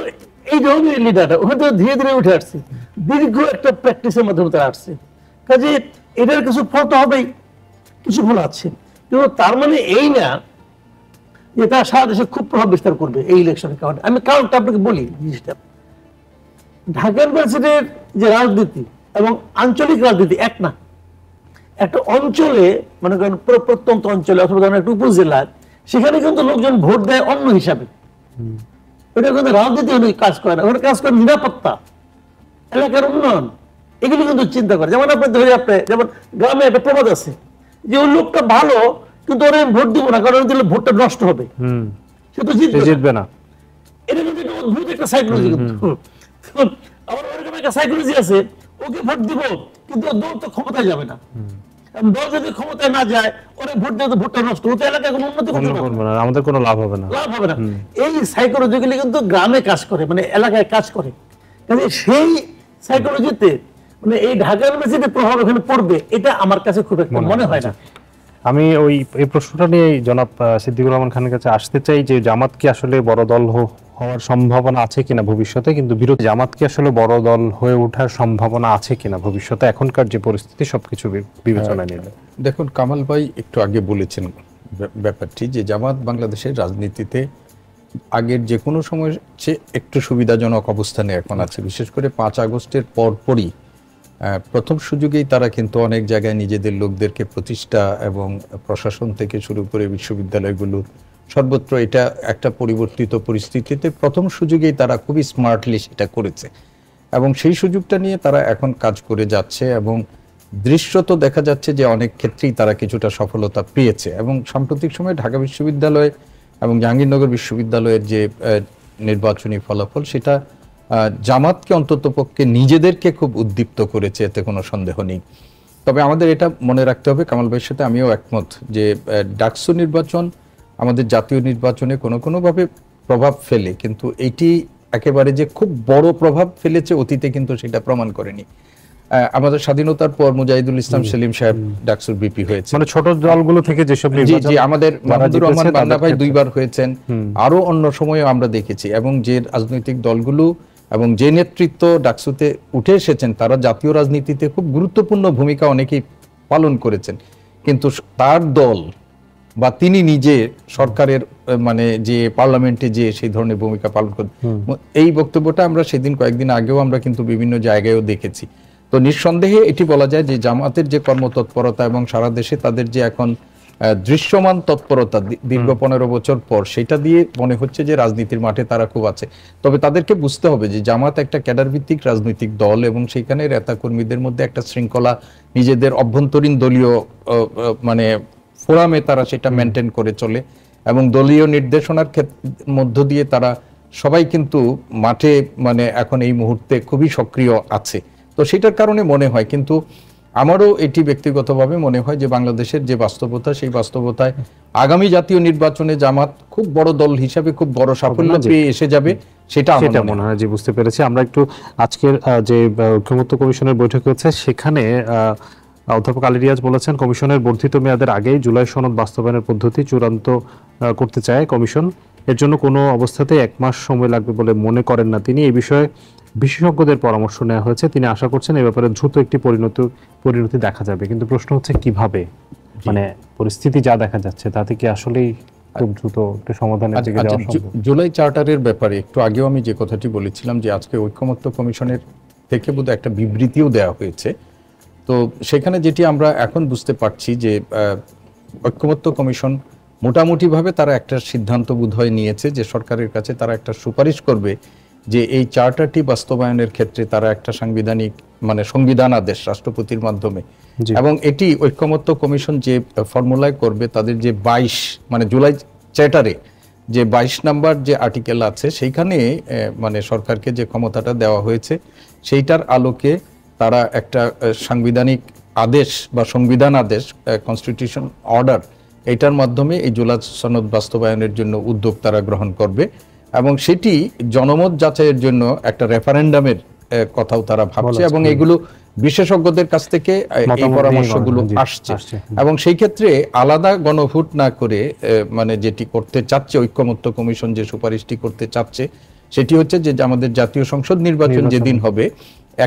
এই ধরনের লিডাররা ওখানে তো ধীরে ধীরে উঠে আসছে, দীর্ঘ একটা প্র্যাকটিসের মাধ্যমে তারা আসছে। কাজে এটার কিছু ফল তো হবেই, কিছু ফল আছে, কিন্তু তার মানে এই না যে তারা সারা দেশে খুব প্রভাব বিস্তার করবে এই ইলেকশনের কারণে। আমি কারণটা আপনাকে বলি জিনিসটা। ঢাকা ইউনিভার্সিটির যে রাজনীতি এবং আঞ্চলিক রাজনীতি এক না। একটা অঞ্চলে মনে করেন প্রত্যন্ত অঞ্চলে অথবা ধরেন একটা উপজেলায়, সেখানে কিন্তু লোকজন ভোট দেয় অন্য হিসাবে, ওটা কিন্তু রাজনীতি অনুযায়ী কাজ করে না, ওখানে কাজ করে নিরাপত্তা, এলাকার উন্নয়ন, এগুলি কিন্তু চিন্তা করে। যেমন আপনি ধরে যেমন গ্রামে একটা প্রবাদ আছে যে ওই লোকটা ভালো কিন্তু ওরা ভোট দিব না, কারণ দিলে ভোটটা নষ্ট হবে, সে তো জিতবে না। এটা কিন্তু একটা অদ্ভুত একটা সাইকোলজি। কিন্তু আবার ওরকম একটা সাইকোলজি আছে, ওকে ভোট দিব কিন্তু দল তো ক্ষমতায় যাবে না, দল যদি ক্ষমতায় না যায় ওরা ভোট দিয়ে তো ভোটটা নষ্ট হতে, এলাকায় কোনো উন্নতি করতে পারবে না, আমাদের কোনো লাভ হবে না। এই সাইকোলজিগুলি কিন্তু গ্রামে কাজ করে, মানে এলাকায় কাজ করে। কাজে সেই সাইকোলজিতে মানে এই ঢাকা ইউনিভার্সিটির প্রভাব এখানে পড়বে, এটা আমার কাছে খুব একটা মনে হয় না। আমি এই প্রশ্নটা নিয়ে জনাব সিদ্দিকুর রহমান খানের কাছে আসতে চাই যে জামাত কি আসলে বড় দল হওয়ার সম্ভাবনা আছে কিনা ভবিষ্যতে, কিন্তু বিরোধী জামাত কি আসলে বড় দল হয়ে ওঠার সম্ভাবনা আছে কিনা ভবিষ্যতে, এখনকার যে পরিস্থিতি সবকিছু বিবেচনায় নিলে? দেখুন, কামাল ভাই একটু আগে বলেছেন ব্যাপারটি যে জামাত বাংলাদেশের রাজনীতিতে আগের যে কোনো সময় চেয়ে একটু সুবিধাজনক অবস্থানে এখন আছে। বিশেষ করে 5 আগস্টের পরপরই প্রথম সুযোগেই তারা কিন্তু অনেক জায়গায় নিজেদের লোকদেরকে প্রতিষ্ঠা এবং প্রশাসন থেকে শুরু করে বিশ্ববিদ্যালয়গুলো সর্বত্র এটা একটা পরিবর্তিত পরিস্থিতিতে প্রথম সুযোগেই তারা খুবই স্মার্টলি সেটা করেছে এবং সেই সুযোগটা নিয়ে তারা এখন কাজ করে যাচ্ছে এবং দৃশ্যত দেখা যাচ্ছে যে অনেক ক্ষেত্রেই তারা কিছুটা সফলতা পেয়েছে। এবং সাম্প্রতিক সময়ে ঢাকা বিশ্ববিদ্যালয় এবং জাহাঙ্গীরনগর বিশ্ববিদ্যালয়ের যে নির্বাচনী ফলাফল, সেটা জামাতকে অন্ততপক্ষে নিজেদেরকে খুব উদ্দীপ্ত করেছে, এতে কোনো সন্দেহ নেই। তবে আমাদের এটা মনে রাখতে হবে, কামাল ভাইয়ের সাথে আমিও একমত, যে ডাকসু নির্বাচন আমাদের জাতীয় নির্বাচনে কোনোভাবে প্রভাব ফেলে, কিন্তু এটি একেবারে যে খুব বড় প্রভাব ফেলেছে অতীতে কিন্তু সেটা প্রমাণ করেনি। আমাদের স্বাধীনতার পর মুজাহিদুল ইসলাম সেলিম সাহেব ডাকসুর বিপি হয়েছে, মানে ছোট দলগুলো থেকে যেসব জি আমাদের মাহমুদুর রহমান বান্না ভাই 2 বার হয়েছেন, আরো অন্য সময়ও আমরা দেখেছি। এবং যে রাজনৈতিক দলগুলো এবং যে নেতৃত্ব ডাকসুতে উঠে এসেছেন তারা জাতীয় রাজনীতিতে খুব গুরুত্বপূর্ণ ভূমিকা অনেকেই পালন করেছেন, কিন্তু তার দল বা তিনি নিজে সরকারের মানে যে পার্লামেন্টে যে সেই ধরনের ভূমিকা পালন করেন, এই বক্তব্যটা আমরা সেদিন কয়েকদিন আগেও আমরা কিন্তু বিভিন্ন জায়গায়ও দেখেছি। তো নিঃসন্দেহে এটি বলা যায় যে জামাতের যে কর্মতৎপরতা এবং সারা দেশে তাদের যে এখন দৃশ্যমান তৎপরতা দীর্ঘ 15 বছর পর, সেটা দিয়ে মনে হচ্ছে যে রাজনীতির মাঠে তারা খুব আছে। তবে তাদেরকে বুঝতে হবে যে জামাত একটা ক্যাডার ভিত্তিক রাজনৈতিক দল এবং সেখানে নেতা কর্মীদের মধ্যে একটা শৃঙ্খলা, নিজেদের অভ্যন্তরীণ দলীয় মানে ফোরামে তারা সেটা মেনটেন করে চলে এবং দলীয় নির্দেশনার মধ্য দিয়ে তারা সবাই কিন্তু মাঠে মানে এখন এই মুহূর্তে খুবই সক্রিয় আছে। তো সেটার কারণে মনে হয়, কিন্তু আমারও এটি ব্যক্তিগতভাবে মনে হয় যে বাংলাদেশের যে বাস্তবতা, সেই বাস্তবতায় আগামী জাতীয় নির্বাচনে জামাত খুব বড় দল হিসাবে খুব বড় সাফল্য পেয়ে এসে যাবে, সেটা মনে হয়। যে বুঝতে পেরেছি। আমরা একটু আজকের যে ঐকমত্য কমিশনের বৈঠক হয়েছে সেখানে অধ্যাপক আলী রিয়াজ বলেছেন কমিশনের বর্ধিত মেয়াদের আগেই জুলাই সনদ বাস্তবায়নের পদ্ধতি চূড়ান্ত করতে চায় কমিশন, এর জন্য কোনো অবস্থাতেই 1 মাস সময় লাগবে বলে মনে করেন না তিনি। এই বিষয়ে বিশেষজ্ঞদের পরামর্শ নেওয়া হয়েছে, তিনি আশা করছেন এই ব্যাপারে দ্রুত একটি পরিণতি দেখা যাবে, কিন্তু প্রশ্ন হচ্ছে কিভাবে। মানে পরিস্থিতি যা দেখা যাচ্ছে তাতে কি আসলেই খুব দ্রুত একটা সমাধানের দিকে যাওয়া সম্ভব? জুলাই চার্টারের ব্যাপারে একটু আগেও আমি যে কথাটি বলেছিলাম যে আজকে ঐকমত্য কমিশনের থেকে বোধহয় একটা বিবৃতিও দেওয়া হয়েছে। তো সেখানে যেটি আমরা এখন বুঝতে পারছি যে ঐকমত্য কমিশন মোটামুটিভাবে তারা একটা সিদ্ধান্ত বোধহয় নিয়েছে যে সরকারের কাছে তারা একটা সুপারিশ করবে যে এই চার্টারটি বাস্তবায়নের ক্ষেত্রে তারা একটা সাংবিধানিক মানে সংবিধান আদেশ রাষ্ট্রপতির মাধ্যমে, এবং এটি ঐকমত্য কমিশন যে ফর্মুলায় করবে তাদের যে 22 মানে জুলাই চার্টারে যে 22 নাম্বার যে আর্টিকেল আছে সেইখানে মানে সরকারকে যে ক্ষমতাটা দেওয়া হয়েছে সেইটার আলোকে তারা একটা সাংবিধানিক আদেশ বা সংবিধান আদেশ কনস্টিটিউশন অর্ডার এটার মাধ্যমে এই জুলাই সনদ বাস্তবায়নের জন্য উদ্যোগ তারা গ্রহণ করবে, এবং সেটি জনমত যাচাইয়ের জন্য একটা রেফারেন্ডামের কথাও তারা ভাবছে, এবং এগুলো বিশেষজ্ঞদের কাছ থেকে এই পরামর্শগুলো আসছে। এবং সেই ক্ষেত্রে আলাদা গণভোট না করে মানে যেটি করতে চাচ্ছে ঐকমত্য কমিশন যে সুপারিশটি করতে চাচ্ছে সেটি হচ্ছে যে আমাদের জাতীয় সংসদ নির্বাচন যেদিন হবে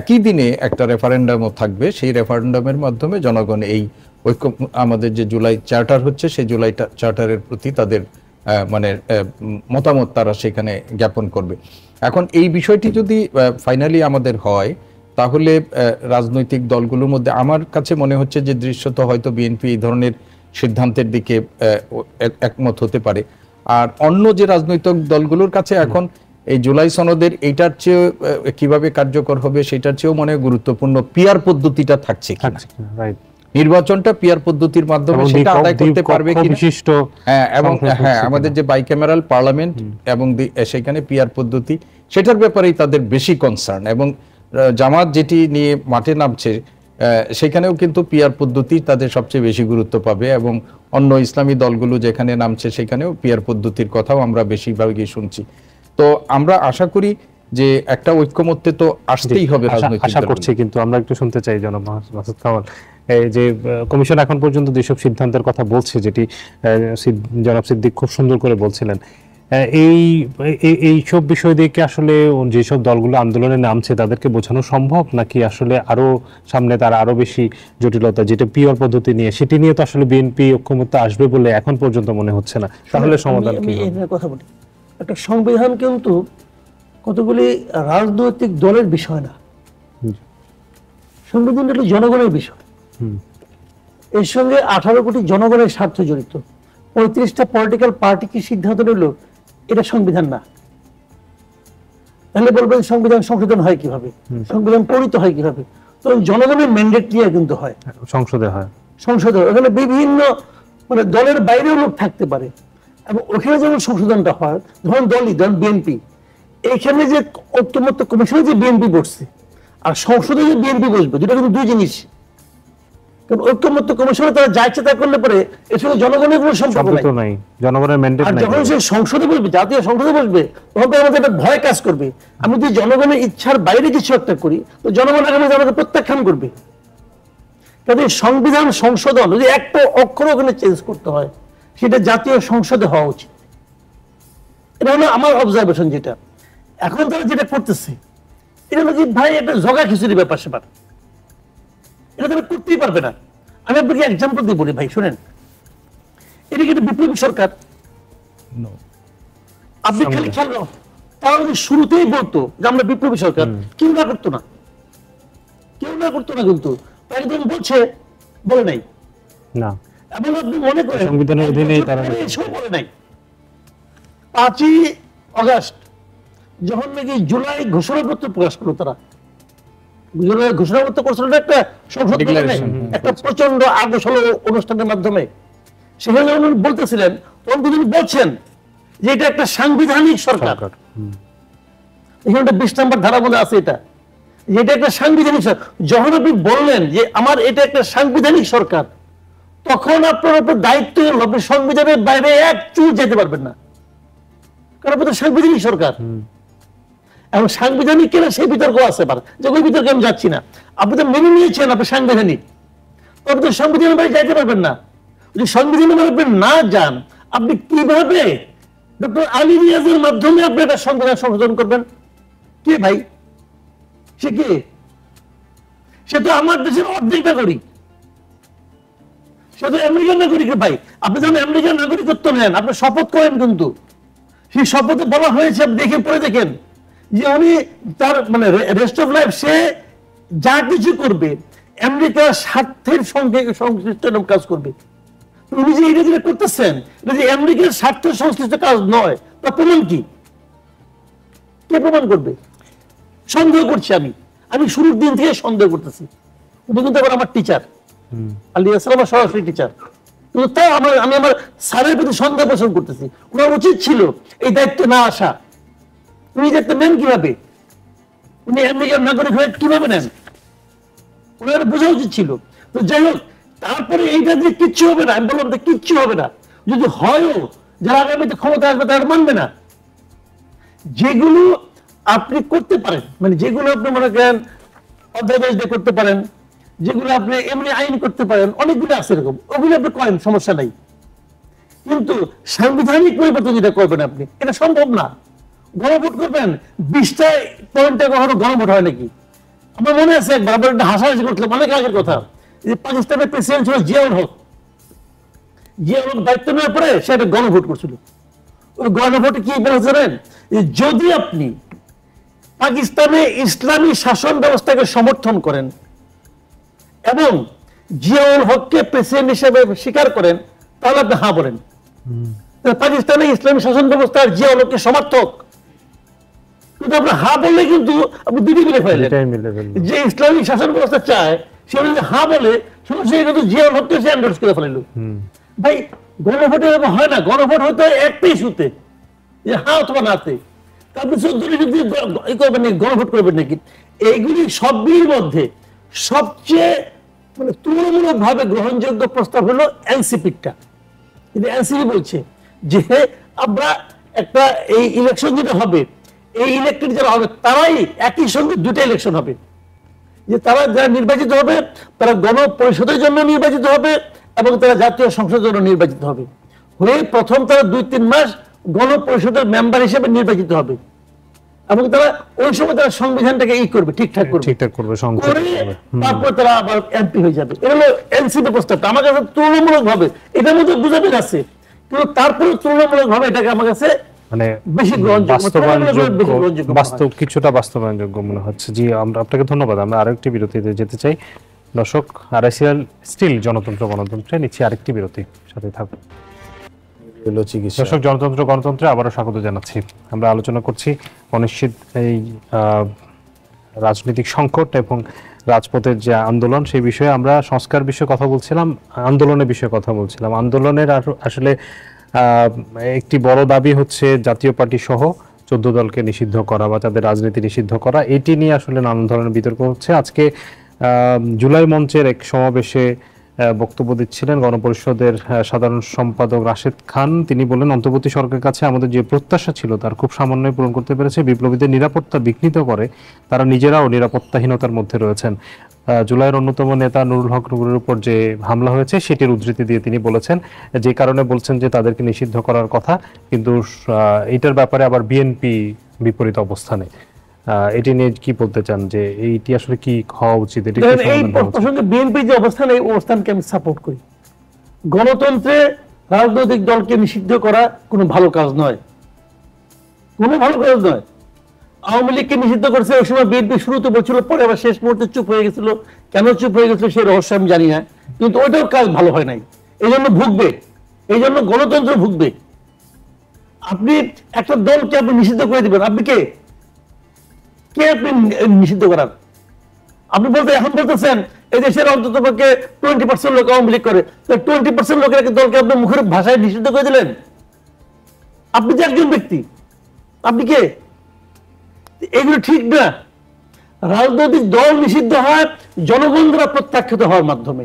একই দিনে একটা রেফারেন্ডামও থাকবে, সেই রেফারেন্ডামের মাধ্যমে জনগণ এই আমাদের যে জুলাই চার্টার হচ্ছে সেই জুলাই চার্টারের প্রতি তাদের মানে মতামত তারা সেখানে জ্ঞাপন করবে। এখন এই বিষয়টি যদি ফাইনালি আমাদের হয় তাহলে রাজনৈতিক দলগুলোর মধ্যে আমার কাছে মনে হচ্ছে যে দৃশ্যত হয়তো বিএনপি এই ধরনের সিদ্ধান্তের দিকে একমত হতে পারে, আর অন্য যে রাজনৈতিক দলগুলোর কাছে এখন এই জুলাই সনদের এইটার চেয়ে কিভাবে কার্যকর হবে সেটার চেয়েও মনে গুরুত্বপূর্ণ পিয়ার পদ্ধতিটা থাকছে কিনা, নির্বাচনটা পিয়ার পদ্ধতির মাধ্যমে সেটা আদায় করতে পারবে কি বিশিষ্ট, হ্যাঁ, এবং হ্যাঁ আমাদের যে বাইক্যামেরাল পার্লামেন্ট এবং সেখানে পিয়ার পদ্ধতি সেটার ব্যাপারেই তাদের বেশি কনসার্ন, এবং জামাত যেটি নিয়ে মাঠে নামছে সেখানেও কিন্তু পিয়ার পদ্ধতি তাদের সবচেয়ে বেশি গুরুত্ব পাবে, এবং অন্য ইসলামী দলগুলো যেখানে নামছে সেখানেও পিয়ার পদ্ধতির কথাও আমরা বেশিরভাগই শুনছি। তো আমরা আশা করি যে একটা ঐক্যমত্যে তো আসতেই হবে রাজনৈতিক আশা করছি, কিন্তু আমরা একটু শুনতে চাই জনাব মাসুদ কামাল, এই যে কমিশন এখন পর্যন্ত যেসব সিদ্ধান্তের কথা বলছে যেটি জনাব সিদ্দিক খুব সুন্দর করে বলছিলেন, এইসব বিষয় দিয়ে কি আসলে যেসব দলগুলো আন্দোলনে নামছে তাদেরকে বোঝানো সম্ভব, নাকি আসলে আরো সামনে তারা আরো বেশি জটিলতা যেটা পিওর পদ্ধতি নিয়ে সেটি নিয়ে তো আসলে বিএনপি ঐক্যমত্য আসবে বলে এখন পর্যন্ত মনে হচ্ছে না, তাহলে সমাধান কি হবে? কথা বলি, একটা সংবিধান কিন্তু কতগুলি রাজনৈতিক দলের বিষয় না, সংবিধান হলো জনগণের বিষয়। এর সঙ্গে 18 কোটি জনগণের স্বার্থ জড়িত, 35টা পলিটিক্যাল পার্টি কি সিদ্ধান্ত নিল এটা সংবিধান না, তাহলে বলবেন সংবিধান সংশোধন হয় কিভাবে, সংবিধান প্রণীত হয় কিভাবে? তো জনগণের ম্যান্ডেট নিয়ে কিন্তু হয়, সংসদে হয়, সংসদে ওখানে বিভিন্ন মানে দলের বাইরেও লোক থাকতে পারে, এবং ওখানে যখন সংশোধনটা হয় ধরুন ধরুন বিএনপি, এইখানে যে ঐক্যমত্য কমিশনে যে বিএনপি বসছে আর সংসদে যে বিএনপি বসবে দুটো কিন্তু দুই জিনিস, কারণ ঐক্যমত্য কমিশনে তারা যা ইচ্ছে তা করলে পরে এর সঙ্গে জনগণের কোনো সম্পর্ক নাই, জনগণের ম্যান্ডেট নাই। যখন সে সংসদে বসবে, জাতীয় সংসদে বসবে, তখন তো আমাদের একটা ভয় কাজ করবে, আমি যদি জনগণের ইচ্ছার বাইরে কিছু একটা করি তো জনগণ আমাকে প্রত্যাখ্যান করবে। কাজে সংবিধান সংশোধন যদি একটা অক্ষর ওখানে চেঞ্জ করতে হয় সেটা জাতীয় সংসদে হওয়া উচিত, এটা হলো আমার অবজারভেশন। যেটা এখন তারা যেটা করতেছে এটা হলো কি ভাই একটা জগা খিচুড়ি ব্যাপার সেপার, এটা তারা করতেই পারবে না। আমি আপনাকে এক্সাম্পল দিয়ে বলি ভাই, শুনেন, এটা কি একটা বিপ্লবী সরকার? আপনি খালি খেয়াল রাখুন, তারা যদি শুরুতেই বলতো যে আমরা বিপ্লবী সরকার, কেউ না করতো না, কেউ না করতো না, কিন্তু একদম বলছে বলে নাই না, এবং আপনি মনে করেন সংবিধানের অধীনে তারা বলে নাই। 5ই আগস্ট যখন নাকি জুলাই ঘোষণাপত্র প্রকাশ করলো, তারা জুলাই ঘোষণাপত্র করছিল একটা সংসদ একটা প্রচন্ড আগোছালো অনুষ্ঠানের মাধ্যমে, সেখানে যখন বলতেছিলেন তখন তিনি বলছেন যে এটা একটা সাংবিধানিক সরকার, এখানে 20 নম্বর ধারা বলে আছে এটা, এটা একটা সাংবিধানিক সরকার। যখন আপনি বললেন যে আমার এটা একটা সাংবিধানিক সরকার, তখন আপনার উপর দায়িত্ব হলো আপনি সংবিধানের বাইরে এক চুল যেতে পারবেন না, কারণ আপনি তো সাংবিধানিক সরকার। এবং সাংবিধানিক কেনা সেই বিতর্ক আছে, যে ওই বিতর্কে আমি যাচ্ছি না। আপনি তো মেনে নিয়েছেন আপনি সাংবিধানিক, আপনি তো সংবিধানের বাইরে যাইতে পারবেন না। যদি সংবিধানের বাইরে না যান, আপনি কিভাবে ডক্টর আলী রিয়াজের মাধ্যমে আপনি একটা সংবিধান সংশোধন করবেন? কে ভাই সে? কে? সে তো আমার দেশের অর্ধেক নাগরিক, সে তো আমেরিকান নাগরিক ভাই। আপনি যখন আমেরিকান নাগরিকত্ব নেন, আপনি শপথ করেন, কিন্তু সেই শপথে বলা হয়েছে, আপনি দেখে পড়ে দেখেন, যে উনি তার মানে রেস্ট অফ লাইফ সে যা কিছু করবে আমেরিকার স্বার্থের সঙ্গে সংশ্লিষ্ট কাজ করবে। উনি যে এটা যেটা করতেছেন, এটা যে আমেরিকার স্বার্থের সংশ্লিষ্ট কাজ নয়, তা প্রমাণ কি? কে প্রমাণ করবে? সন্দেহ করছি আমি শুরুর দিন থেকে সন্দেহ করতেছি। উনি কিন্তু আবার আমার টিচার, আলী আসসালাম আমার সরাসরি টিচার, কিন্তু তাও আমি আমার স্যারের প্রতি সন্দেহ পোষণ করতেছি। ওনার উচিত ছিল এই দায়িত্ব না আসা। উনি দায়িত্ব নেন কিভাবে? উনি আমেরিকার নাগরিক হয়ে কিভাবে নেন? ওনার বোঝা উচিত ছিল। তো যাই হোক, তারপরে এইটা যে কিচ্ছু হবে না, আমি বললাম তো কিচ্ছু হবে না। যদি হয়ও, যারা আগামীতে ক্ষমতা আসবে তারা মানবে না। যেগুলো আপনি করতে পারেন, মানে যেগুলো আপনি মনে করেন অধ্যাদেশ দিয়ে করতে পারেন, যেগুলো আপনি এমনি আইন করতে পারেন, অনেকগুলো আছে এরকম, ওগুলো আপনি করেন, সমস্যা নাই। কিন্তু সাংবিধানিক পরিবর্তন যেটা করবেন আপনি, এটা সম্ভব না। গণভোট করবেন, 20টা পয়েন্টে কখনো গণভোট হয় নাকি? আমার মনে আছে একবার আমরা একটা হাসাহাসি করছিলাম, অনেক আগের কথা, যে পাকিস্তানের প্রেসিডেন্ট ছিল জিয়াউল হক। জিয়াউল হক দায়িত্ব নেওয়ার পরে সে একটা গণভোট করছিল। ওই গণভোটে কি বলেছিলেন? যদি আপনি পাকিস্তানে ইসলামী শাসন ব্যবস্থাকে সমর্থন করেন এবং জিয়াউল হককে প্রেসিডেন্ট হিসেবে স্বীকার করেন, তাহলে আপনি হ্যাঁ বলেন। পাকিস্তানে ইসলামী শাসন ব্যবস্থার জিয়াউল হককে সমর্থক, কিন্তু আপনি হ্যাঁ বললে কিন্তু আপনি দুটি মিলে ফেলেন। যে ইসলামিক শাসন ব্যবস্থা চায় সে যদি হ্যাঁ বলে, সে কিন্তু জিয়াউল হককে সে এন্ডোর্স করে ফেলিল। ভাই, গণভোটে এরকম হয় না। গণভোট হয়তো একটাই ইস্যুতে, যে হ্যাঁ অথবা নাতে। আপনি 14 করবেন নাকি, গণভোট করবেন নাকি? এইগুলি সবগুলির মধ্যে সবচেয়ে মানে তুলনামূলক ভাবে গ্রহণযোগ্য প্রস্তাব হলো এনসিপিটা। কিন্তু এনসিপি বলছে যে আমরা একটা এই ইলেকশন যেটা হবে, এই ইলেক্টেড যারা হবে তারাই একই সঙ্গে দুটো ইলেকশন হবে। যে তারা যারা নির্বাচিত হবে তারা গণপরিষদের জন্য নির্বাচিত হবে এবং তারা জাতীয় সংসদের জন্য নির্বাচিত হবে। হয়ে প্রথম তারা 2-3 মাস গণপরিষদের মেম্বার হিসেবে নির্বাচিত হবে এবং তারা ওই সময় তারা সংবিধানটাকে করবে, ঠিকঠাক করবে, তারপর তারা আবার এমপি হয়ে যাবে। এটা হলো এনসিপি প্রস্তাবটা। আমার কাছে তুলনামূলক ভাবে এটার মধ্যে বুঝাতে আছে, কিন্তু তারপরে তুলনামূলক ভাবে এটাকে আমার কাছে মানে বেশি বাস্তব কিছুটা বাস্তবায়নযোগ্য মনে হচ্ছে। জি, আমরা আপনাকে ধন্যবাদ। আমরা আরেকটি বিরতিতে যেতে চাই। দর্শক, আরআইসিএল স্টিল জনতন্ত্র গণতন্ত্রে নিচ্ছি আরেকটি বিরতি, সাথে থাকুন। দর্শক, জনতন্ত্র গণতন্ত্রে আবারও স্বাগত জানাচ্ছি। আমরা আলোচনা করছি অনিশ্চিত এই রাজনৈতিক সংকট এবং রাজপথের যে আন্দোলন, সেই বিষয়ে আমরা সংস্কার বিষয়ে কথা বলছিলাম, আন্দোলনের বিষয়ে কথা বলছিলাম। আন্দোলনের আসলে একটি বড় দাবি হচ্ছে জাতীয় পার্টি সহ 14 দলকে নিষিদ্ধ করা বা তাদের রাজনীতি নিষিদ্ধ করা। এটি নিয়ে আসলে নানান ধরনের বিতর্ক হচ্ছে। আজকে জুলাই মঞ্চের এক সমাবেশে বক্তব্য দিচ্ছিলেন গণপরিষদের সাধারণ সম্পাদক রাশেদ খান। তিনি বললেন, অন্তর্বর্তী সরকারের কাছে আমাদের যে প্রত্যাশা ছিল তার খুব সামান্যই পূরণ করতে পেরেছে। বিপ্লবীদের নিরাপত্তা বিঘ্নিত করে, তারা নিজেরাও নিরাপত্তাহীনতার মধ্যে রয়েছেন। জুলাইয়ের অন্যতম নেতা নুরুল হক নুরের উপর যে হামলা হয়েছে সেটির উদ্ধৃতি দিয়ে তিনি বলেছেন, যে কারণে বলছেন যে তাদেরকে নিষিদ্ধ করার কথা, কিন্তু এইটার ব্যাপারে আবার বিএনপি বিপরীত অবস্থানে। এটি নিয়ে কি বলতে চান, যে এইটি আসলে কি হওয়া উচিত? এই প্রসঙ্গে বিএনপি যে অবস্থান, এই অবস্থানকে আমি সাপোর্ট করি। গণতন্ত্রে রাজনৈতিক দলকে নিষিদ্ধ করা কোনো ভালো কাজ নয়, কোনো ভালো কাজ নয়। আওয়ামী লীগকে নিষিদ্ধ করেছে, ওই সময় বিএনপি শুরুতে বলছিল, পরে আবার শেষ মুহূর্তে চুপ হয়ে গেছিল। কেন চুপ হয়ে গেছিল সেই রহস্য আমি জানি না, কিন্তু ওইটাও কাজ ভালো হয় নাই। এই জন্য ভুগবে, এই জন্য গণতন্ত্র ভুগবে। আপনি একটা দলকে আপনি নিষিদ্ধ করে দিবেন, আপনি কে আপনি নিষিদ্ধ করার? আপনি বলতে এখন বলতেছেন এই দেশের অন্তত পক্ষে 20% লোক আওয়ামী লীগ করে, 20% লোকের দলকে আপনি মুখের ভাষায় নিষিদ্ধ করে দিলেন। আপনি যে একজন ব্যক্তি, আপনি কে? এগুলো ঠিক না। রাজনৈতিক দল নিষিদ্ধ হয় জনগণ দ্বারা প্রত্যাখ্যাত হওয়ার মাধ্যমে।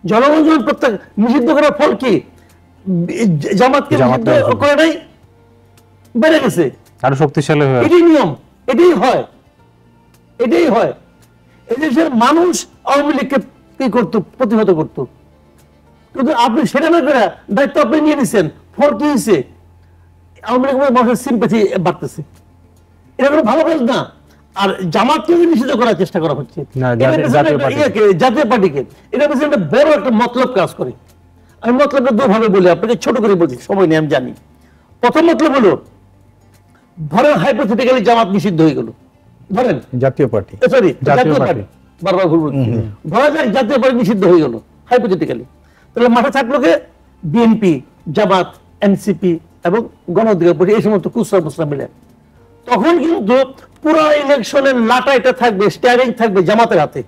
জনগণ যখন নিষিদ্ধ করার ফল কি? জামাতকে নিষিদ্ধ করে নাই, বেড়ে গেছে, আরো শক্তিশালী হয়। এটাই নিয়ম, এটাই হয়, এটাই হয়। এদেশের মানুষ আওয়ামী লীগকে কি করতো? প্রতিহত করত। কিন্তু আপনি সেটা না করে দায়িত্ব আপনি নিয়ে নিছেন, ফল কি হয়েছে? আওয়ামী লীগ মানুষের সিম্প্যাথি বাড়তেছে। এটা কোনো ভালো কাজ না। আর জামাতকে নিষিদ্ধ করার চেষ্টা করা হচ্ছে, না, জাতীয় পার্টিকে। এটা পেছনে একটা বড় একটা মতলব কাজ করে। আমি মতলবটা দুভাবে বলি, আপনাকে ছোট করে বলছি, সময় নেই আমি জানি। প্রথম মতলব হলো, ধরেন হাইপোথেটিক্যালি জামাত নিষিদ্ধ হয়ে গেল, ধরেন জাতীয় পার্টি, সরি জাতীয় পার্টি, বারবার ভুল বলছি, ধরা যাক জাতীয় পার্টি নিষিদ্ধ হয়ে গেল হাইপোথেটিক্যালি, তাহলে মাঠে থাকলো কে? বিএনপি, জামাত, এনসিপি এবং গণ অধিকার পার্টি, এই সমস্ত খুচরা মুসরা মিলে। তখন কিন্তু পুরো ইলেকশনের লাটা এটা থাকবে, স্টিয়ারিং থাকবে জামাতের হাতে।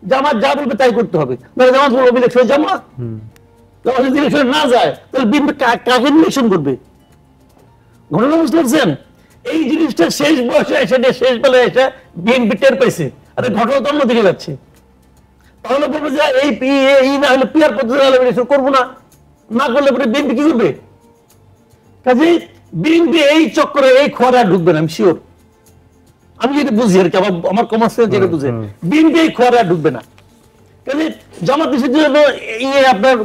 জামাত যা বলবে তাই করতে হবে। জামাত বলবে ইলেকশন জামাত, জামাত যদি ইলেকশন না যায় তাহলে বিএনপি কাকে ইলেকশন করবে? ঘটনা বুঝতে পারছেন? এই জিনিসটা শেষ বয়সে এসে, শেষ বেলায় এসে বিএনপি টের পাইছে, আরে ঘটনা তো অন্যদিকে যাচ্ছে। তাহলে বলবো যে এই না হলে পিআর পদ্ধতি করবো না, না করলে পরে বিএনপি কি করবে? কাজেই বিএনপি এই চক্করে, এই খোয়ারে ঢুকবে না, আমি শিওর। আমি যেটা বুঝি আর কি, আমার কমার্স যেটা বুঝে, বিএনপি এই খোয়ারে ঢুকবে না। কাজে জামাত নিষিদ্ধ জন্য আপনার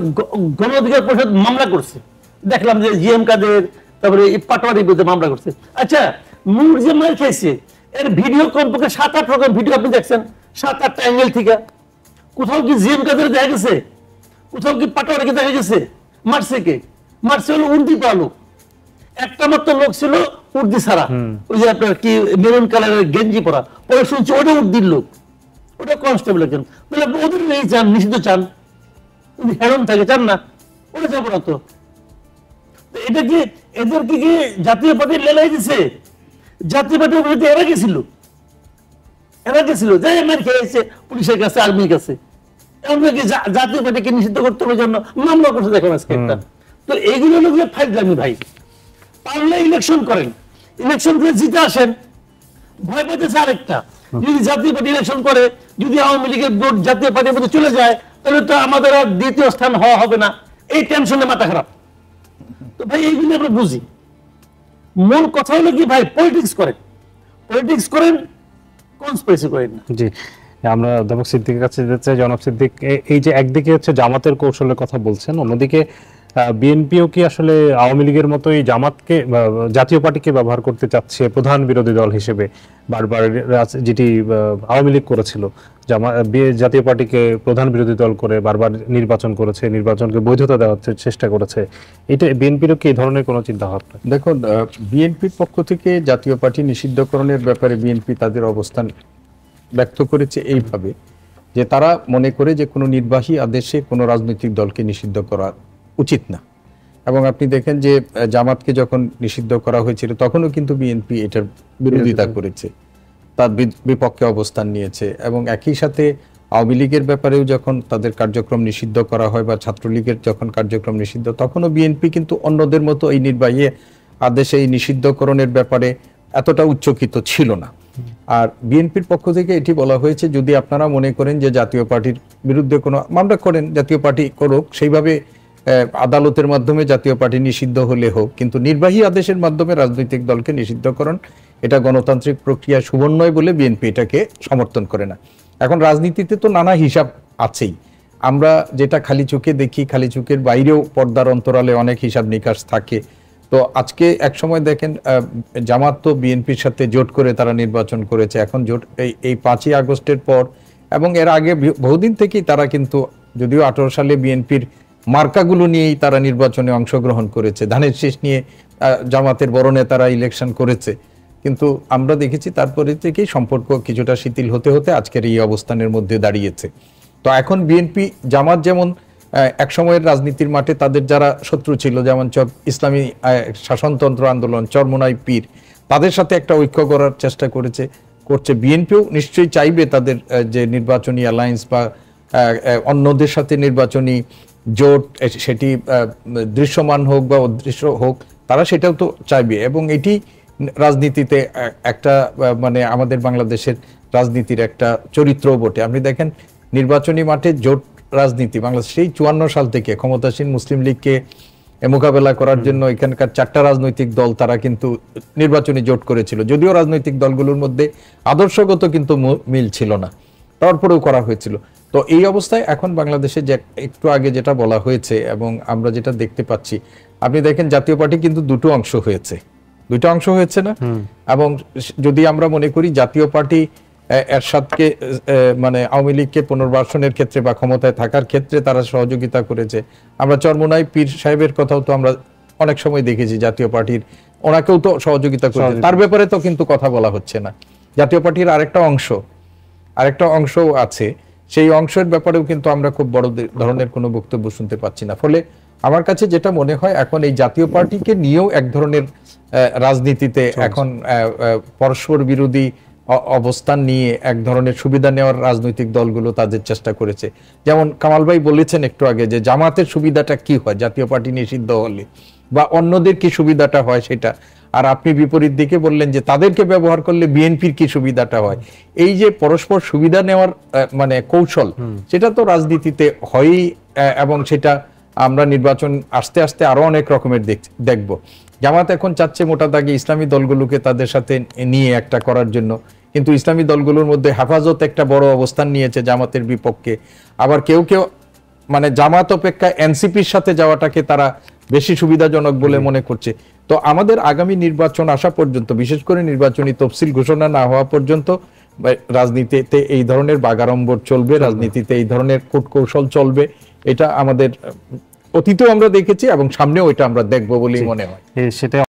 গণ অধিকার পরিষদ মামলা করছে, দেখলাম যে জিএম কাদের, তারপরে পাটোয়ারির বিরুদ্ধে মামলা করছে। আচ্ছা, নূর যে মার খাইছে এর ভিডিও কমপক্ষে 7-8 রকম ভিডিও আপনি দেখছেন, 7-8টা অ্যাঙ্গেল থেকে। কোথাও কি জিএম কাদের দেখা গেছে? কোথাও কি পাটোয়ারিকে দেখা গেছে? মারছে কে? মারছে হলো উর্দি পালো, একটা মাত্র লোক ছিল উর্দি ছাড়া, ওই যে আপনার কি মেরুন কালারের গেঞ্জি পরা, পরে শুনছি ওটা উর্দির লোক, ওটা কনস্টেবল একজন। তাহলে ওদের এই চান, নিষিদ্ধ চান, যদি হেরন থাকে চান না, ওটা যাবো না তো। এটা কি এদেরকে কি জাতীয় পার্টি লেলাই দিছে? জাতীয় পার্টির বিরুদ্ধে এরা গেছিল, যাই আমার খেয়েছে পুলিশের কাছে, আর্মির কাছে, এমনকি জাতীয় পার্টিকে নিষিদ্ধ করতে হবে জন্য মামলা করছে, দেখেন আজকে একটা। তো এইগুলো হলো ফাইজলামি ভাই। পারলে ইলেকশন করেন, ইলেকশন করে জিতে আসেন। ভয় পাইতেছে আরেকটা, যদি জাতীয় পার্টি ইলেকশন করে, যদি আওয়ামী লীগের ভোট জাতীয় পার্টির মধ্যে চলে যায়, তাহলে তো আমাদের আর দ্বিতীয় স্থান হওয়া হবে না, এই টেনশনে মাথা খারাপ। তো ভাই এইগুলো আমরা বুঝি। মূল কথা হলো কি ভাই, পলিটিক্স করেন, কনস্পিরেসি করেন না। জি, আমরা অধ্যাপক সিদ্দিকের কাছে যেতে চাই। জনাব সিদ্দিক, এই যে একদিকে হচ্ছে জামাতের কৌশলের কথা বলছেন, অন্যদিকে বিএনপিও কি আসলে আওয়ামী লীগের মতোই জামাতকে, জাতীয় পার্টিকে ব্যবহার করতে চাচ্ছে প্রধান বিরোধী দল হিসেবে? বারবার যেটি আওয়ামী লীগ করেছিল, জাতীয় পার্টিকে প্রধান বিরোধী দল করে বারবার নির্বাচন করেছে, নির্বাচনকে বৈধতা দেওয়ার চেষ্টা করেছে, এটা বিএনপিরও কি এই ধরনের কোনো চিন্তা ভাবনা? দেখুন, বিএনপির পক্ষ থেকে জাতীয় পার্টি নিষিদ্ধকরণের ব্যাপারে বিএনপি তাদের অবস্থান ব্যক্ত করেছে এইভাবে যে তারা মনে করে যে কোনো নির্বাহী আদেশে কোনো রাজনৈতিক দলকে নিষিদ্ধ করা উচিত না। এবং আপনি দেখেন যে জামাতকে যখন নিষিদ্ধ করা হয়েছিল তখনও কিন্তু বিএনপি এটার বিরোধিতা করেছে, তার বিপক্ষে অবস্থান নিয়েছে। এবং একই সাথে আওয়ামী লীগের ব্যাপারেও যখন তাদের কার্যক্রম নিষিদ্ধ করা হয় বা ছাত্রলীগের যখন কার্যক্রম নিষিদ্ধ, তখনও বিএনপি কিন্তু অন্যদের মতো এই নির্বাহী আদেশে এই নিষিদ্ধকরণের ব্যাপারে এতটা উচ্চকিত ছিল না। আর বিএনপির পক্ষ থেকে এটি বলা হয়েছে, যদি আপনারা মনে করেন যে জাতীয় পার্টির বিরুদ্ধে কোনো মামলা করেন, জাতীয় পার্টি করুক, সেইভাবে আদালতের মাধ্যমে জাতীয় পার্টি নিষিদ্ধ হলে হোক, কিন্তু নির্বাহী আদেশের মাধ্যমে রাজনৈতিক দলকে নিষিদ্ধকরণ এটা গণতান্ত্রিক প্রক্রিয়া সুবর্ণ নয় বলে বিএনপি এটাকে সমর্থন করে না। এখন রাজনীতিতে তো নানা হিসাব আছেই, আমরা যেটা খালি চোখে দেখি, খালি চোখের বাইরেও পর্দার অন্তরালে অনেক হিসাব নিকাশ থাকে। তো আজকে এক সময় দেখেন জামাত তো বিএনপির সাথে জোট করে তারা নির্বাচন করেছে, এখন জোট এই 5ই আগস্টের পর এবং এর আগে বহুদিন থেকেই তারা কিন্তু, যদিও 18 সালে বিএনপির মার্কাগুলো নিয়েই তারা নির্বাচনে অংশগ্রহণ করেছে, ধানের শীষ নিয়ে জামাতের বড় নেতারা ইলেকশন করেছে, কিন্তু আমরা দেখেছি তারপরে থেকেই সম্পর্ক কিছুটা শিথিল হতে হতে আজকের এই অবস্থানের মধ্যে দাঁড়িয়েছে। তো এখন বিএনপি জামাত যেমন এক সময়ের রাজনীতির মাঠে তাদের যারা শত্রু ছিল, যেমন ইসলামী শাসনতন্ত্র আন্দোলন, চরমোনাই পীর, তাদের সাথে একটা ঐক্য করার চেষ্টা করছে। বিএনপিও নিশ্চয়ই চাইবে তাদের যে নির্বাচনী অ্যালায়েন্স বা অন্যদের সাথে নির্বাচনী জোট, সেটি দৃশ্যমান হোক বা অদৃশ্য হোক, তারা সেটাও তো চাইবে। এবং এটি রাজনীতিতে একটা মানে আমাদের বাংলাদেশের রাজনীতির একটা চরিত্রও বটে। আপনি দেখেন নির্বাচনী মাঠে জোট রাজনীতি বাংলাদেশ সেই 54 সাল থেকে ক্ষমতাসীন মুসলিম লীগকে মোকাবেলা করার জন্য এখানকার 4টা রাজনৈতিক দল তারা কিন্তু নির্বাচনী জোট করেছিল, যদিও রাজনৈতিক দলগুলোর মধ্যে আদর্শগত কিন্তু মিল ছিল না, তারপরেও করা হয়েছিল। তো এই অবস্থায় এখন বাংলাদেশে যে একটু আগে যেটা বলা হয়েছে এবং আমরা যেটা দেখতে পাচ্ছি, আপনি দেখেন জাতীয় পার্টি কিন্তু দুটো অংশ হয়েছে, দুইটা অংশ হয়েছে না? এবং যদি আমরা মনে করি জাতীয় পার্টি এরশাদকে মানে আওয়ামী লীগকে পুনর্বাসনের ক্ষেত্রে বা ক্ষমতায় থাকার ক্ষেত্রে তারা সহযোগিতা করেছে, আমরা চরমোনাই পীর সাহেবের কথাও তো আমরা অনেক সময় দেখেছি, জাতীয় পার্টির ওনাকেও তো সহযোগিতা করেছে, তার ব্যাপারে তো কিন্তু কথা বলা হচ্ছে না। জাতীয় পার্টির আরেকটা অংশ আছে, সেই অংশের ব্যাপারেও কিন্তু আমরা খুব বড় ধরনের কোনো বক্তব্য শুনতে পাচ্ছি না। ফলে আমার কাছে যেটা মনে হয়, এখন এই জাতীয় পার্টিকে নিয়েও এক ধরনের রাজনীতিতে এখন পরস্পর বিরোধী অবস্থান নিয়ে এক ধরনের সুবিধা নেওয়ার রাজনৈতিক দলগুলো তাদের চেষ্টা করেছে। যেমন কামাল ভাই বলেছেন একটু আগে যে জামাতের সুবিধাটা কি হয় জাতীয় পার্টি নিষিদ্ধ হলে, বা অন্যদের কি সুবিধাটা হয় সেটা, আর আপনি বিপরীত দিকে বললেন যে তাদেরকে ব্যবহার করলে বিএনপির কি সুবিধাটা হয়। এই যে পরস্পর সুবিধা নেওয়ার মানে কৌশল, সেটা তো রাজনীতিতে হয়ই, এবং সেটা আমরা নির্বাচন আস্তে আস্তে আরো অনেক রকমের দেখব। জামাত এখন চাচ্ছে মোটা দাগে ইসলামী দলগুলোকে তাদের সাথে নিয়ে একটা করার জন্য, কিন্তু ইসলামী দলগুলোর মধ্যে হেফাজত একটা বড় অবস্থান নিয়েছে জামাতের বিপক্ষে। আবার কেউ কেউ মানে জামাত অপেক্ষা এনসিপির সাথে যাওয়াটাকে তারা বেশি সুবিধাজনক বলে মনে করছে। তো আমাদের আগামী নির্বাচন আসা পর্যন্ত, বিশেষ করে নির্বাচনী তফসিল ঘোষণা না হওয়া পর্যন্ত রাজনীতিতে এই ধরনের বাগাড়ম্বর চলবে, রাজনীতিতে এই ধরনের কূটকৌশল চলবে। এটা আমাদের অতীতেও আমরা দেখেছি এবং সামনেও এটা আমরা দেখবো বলেই মনে হয়। সেটা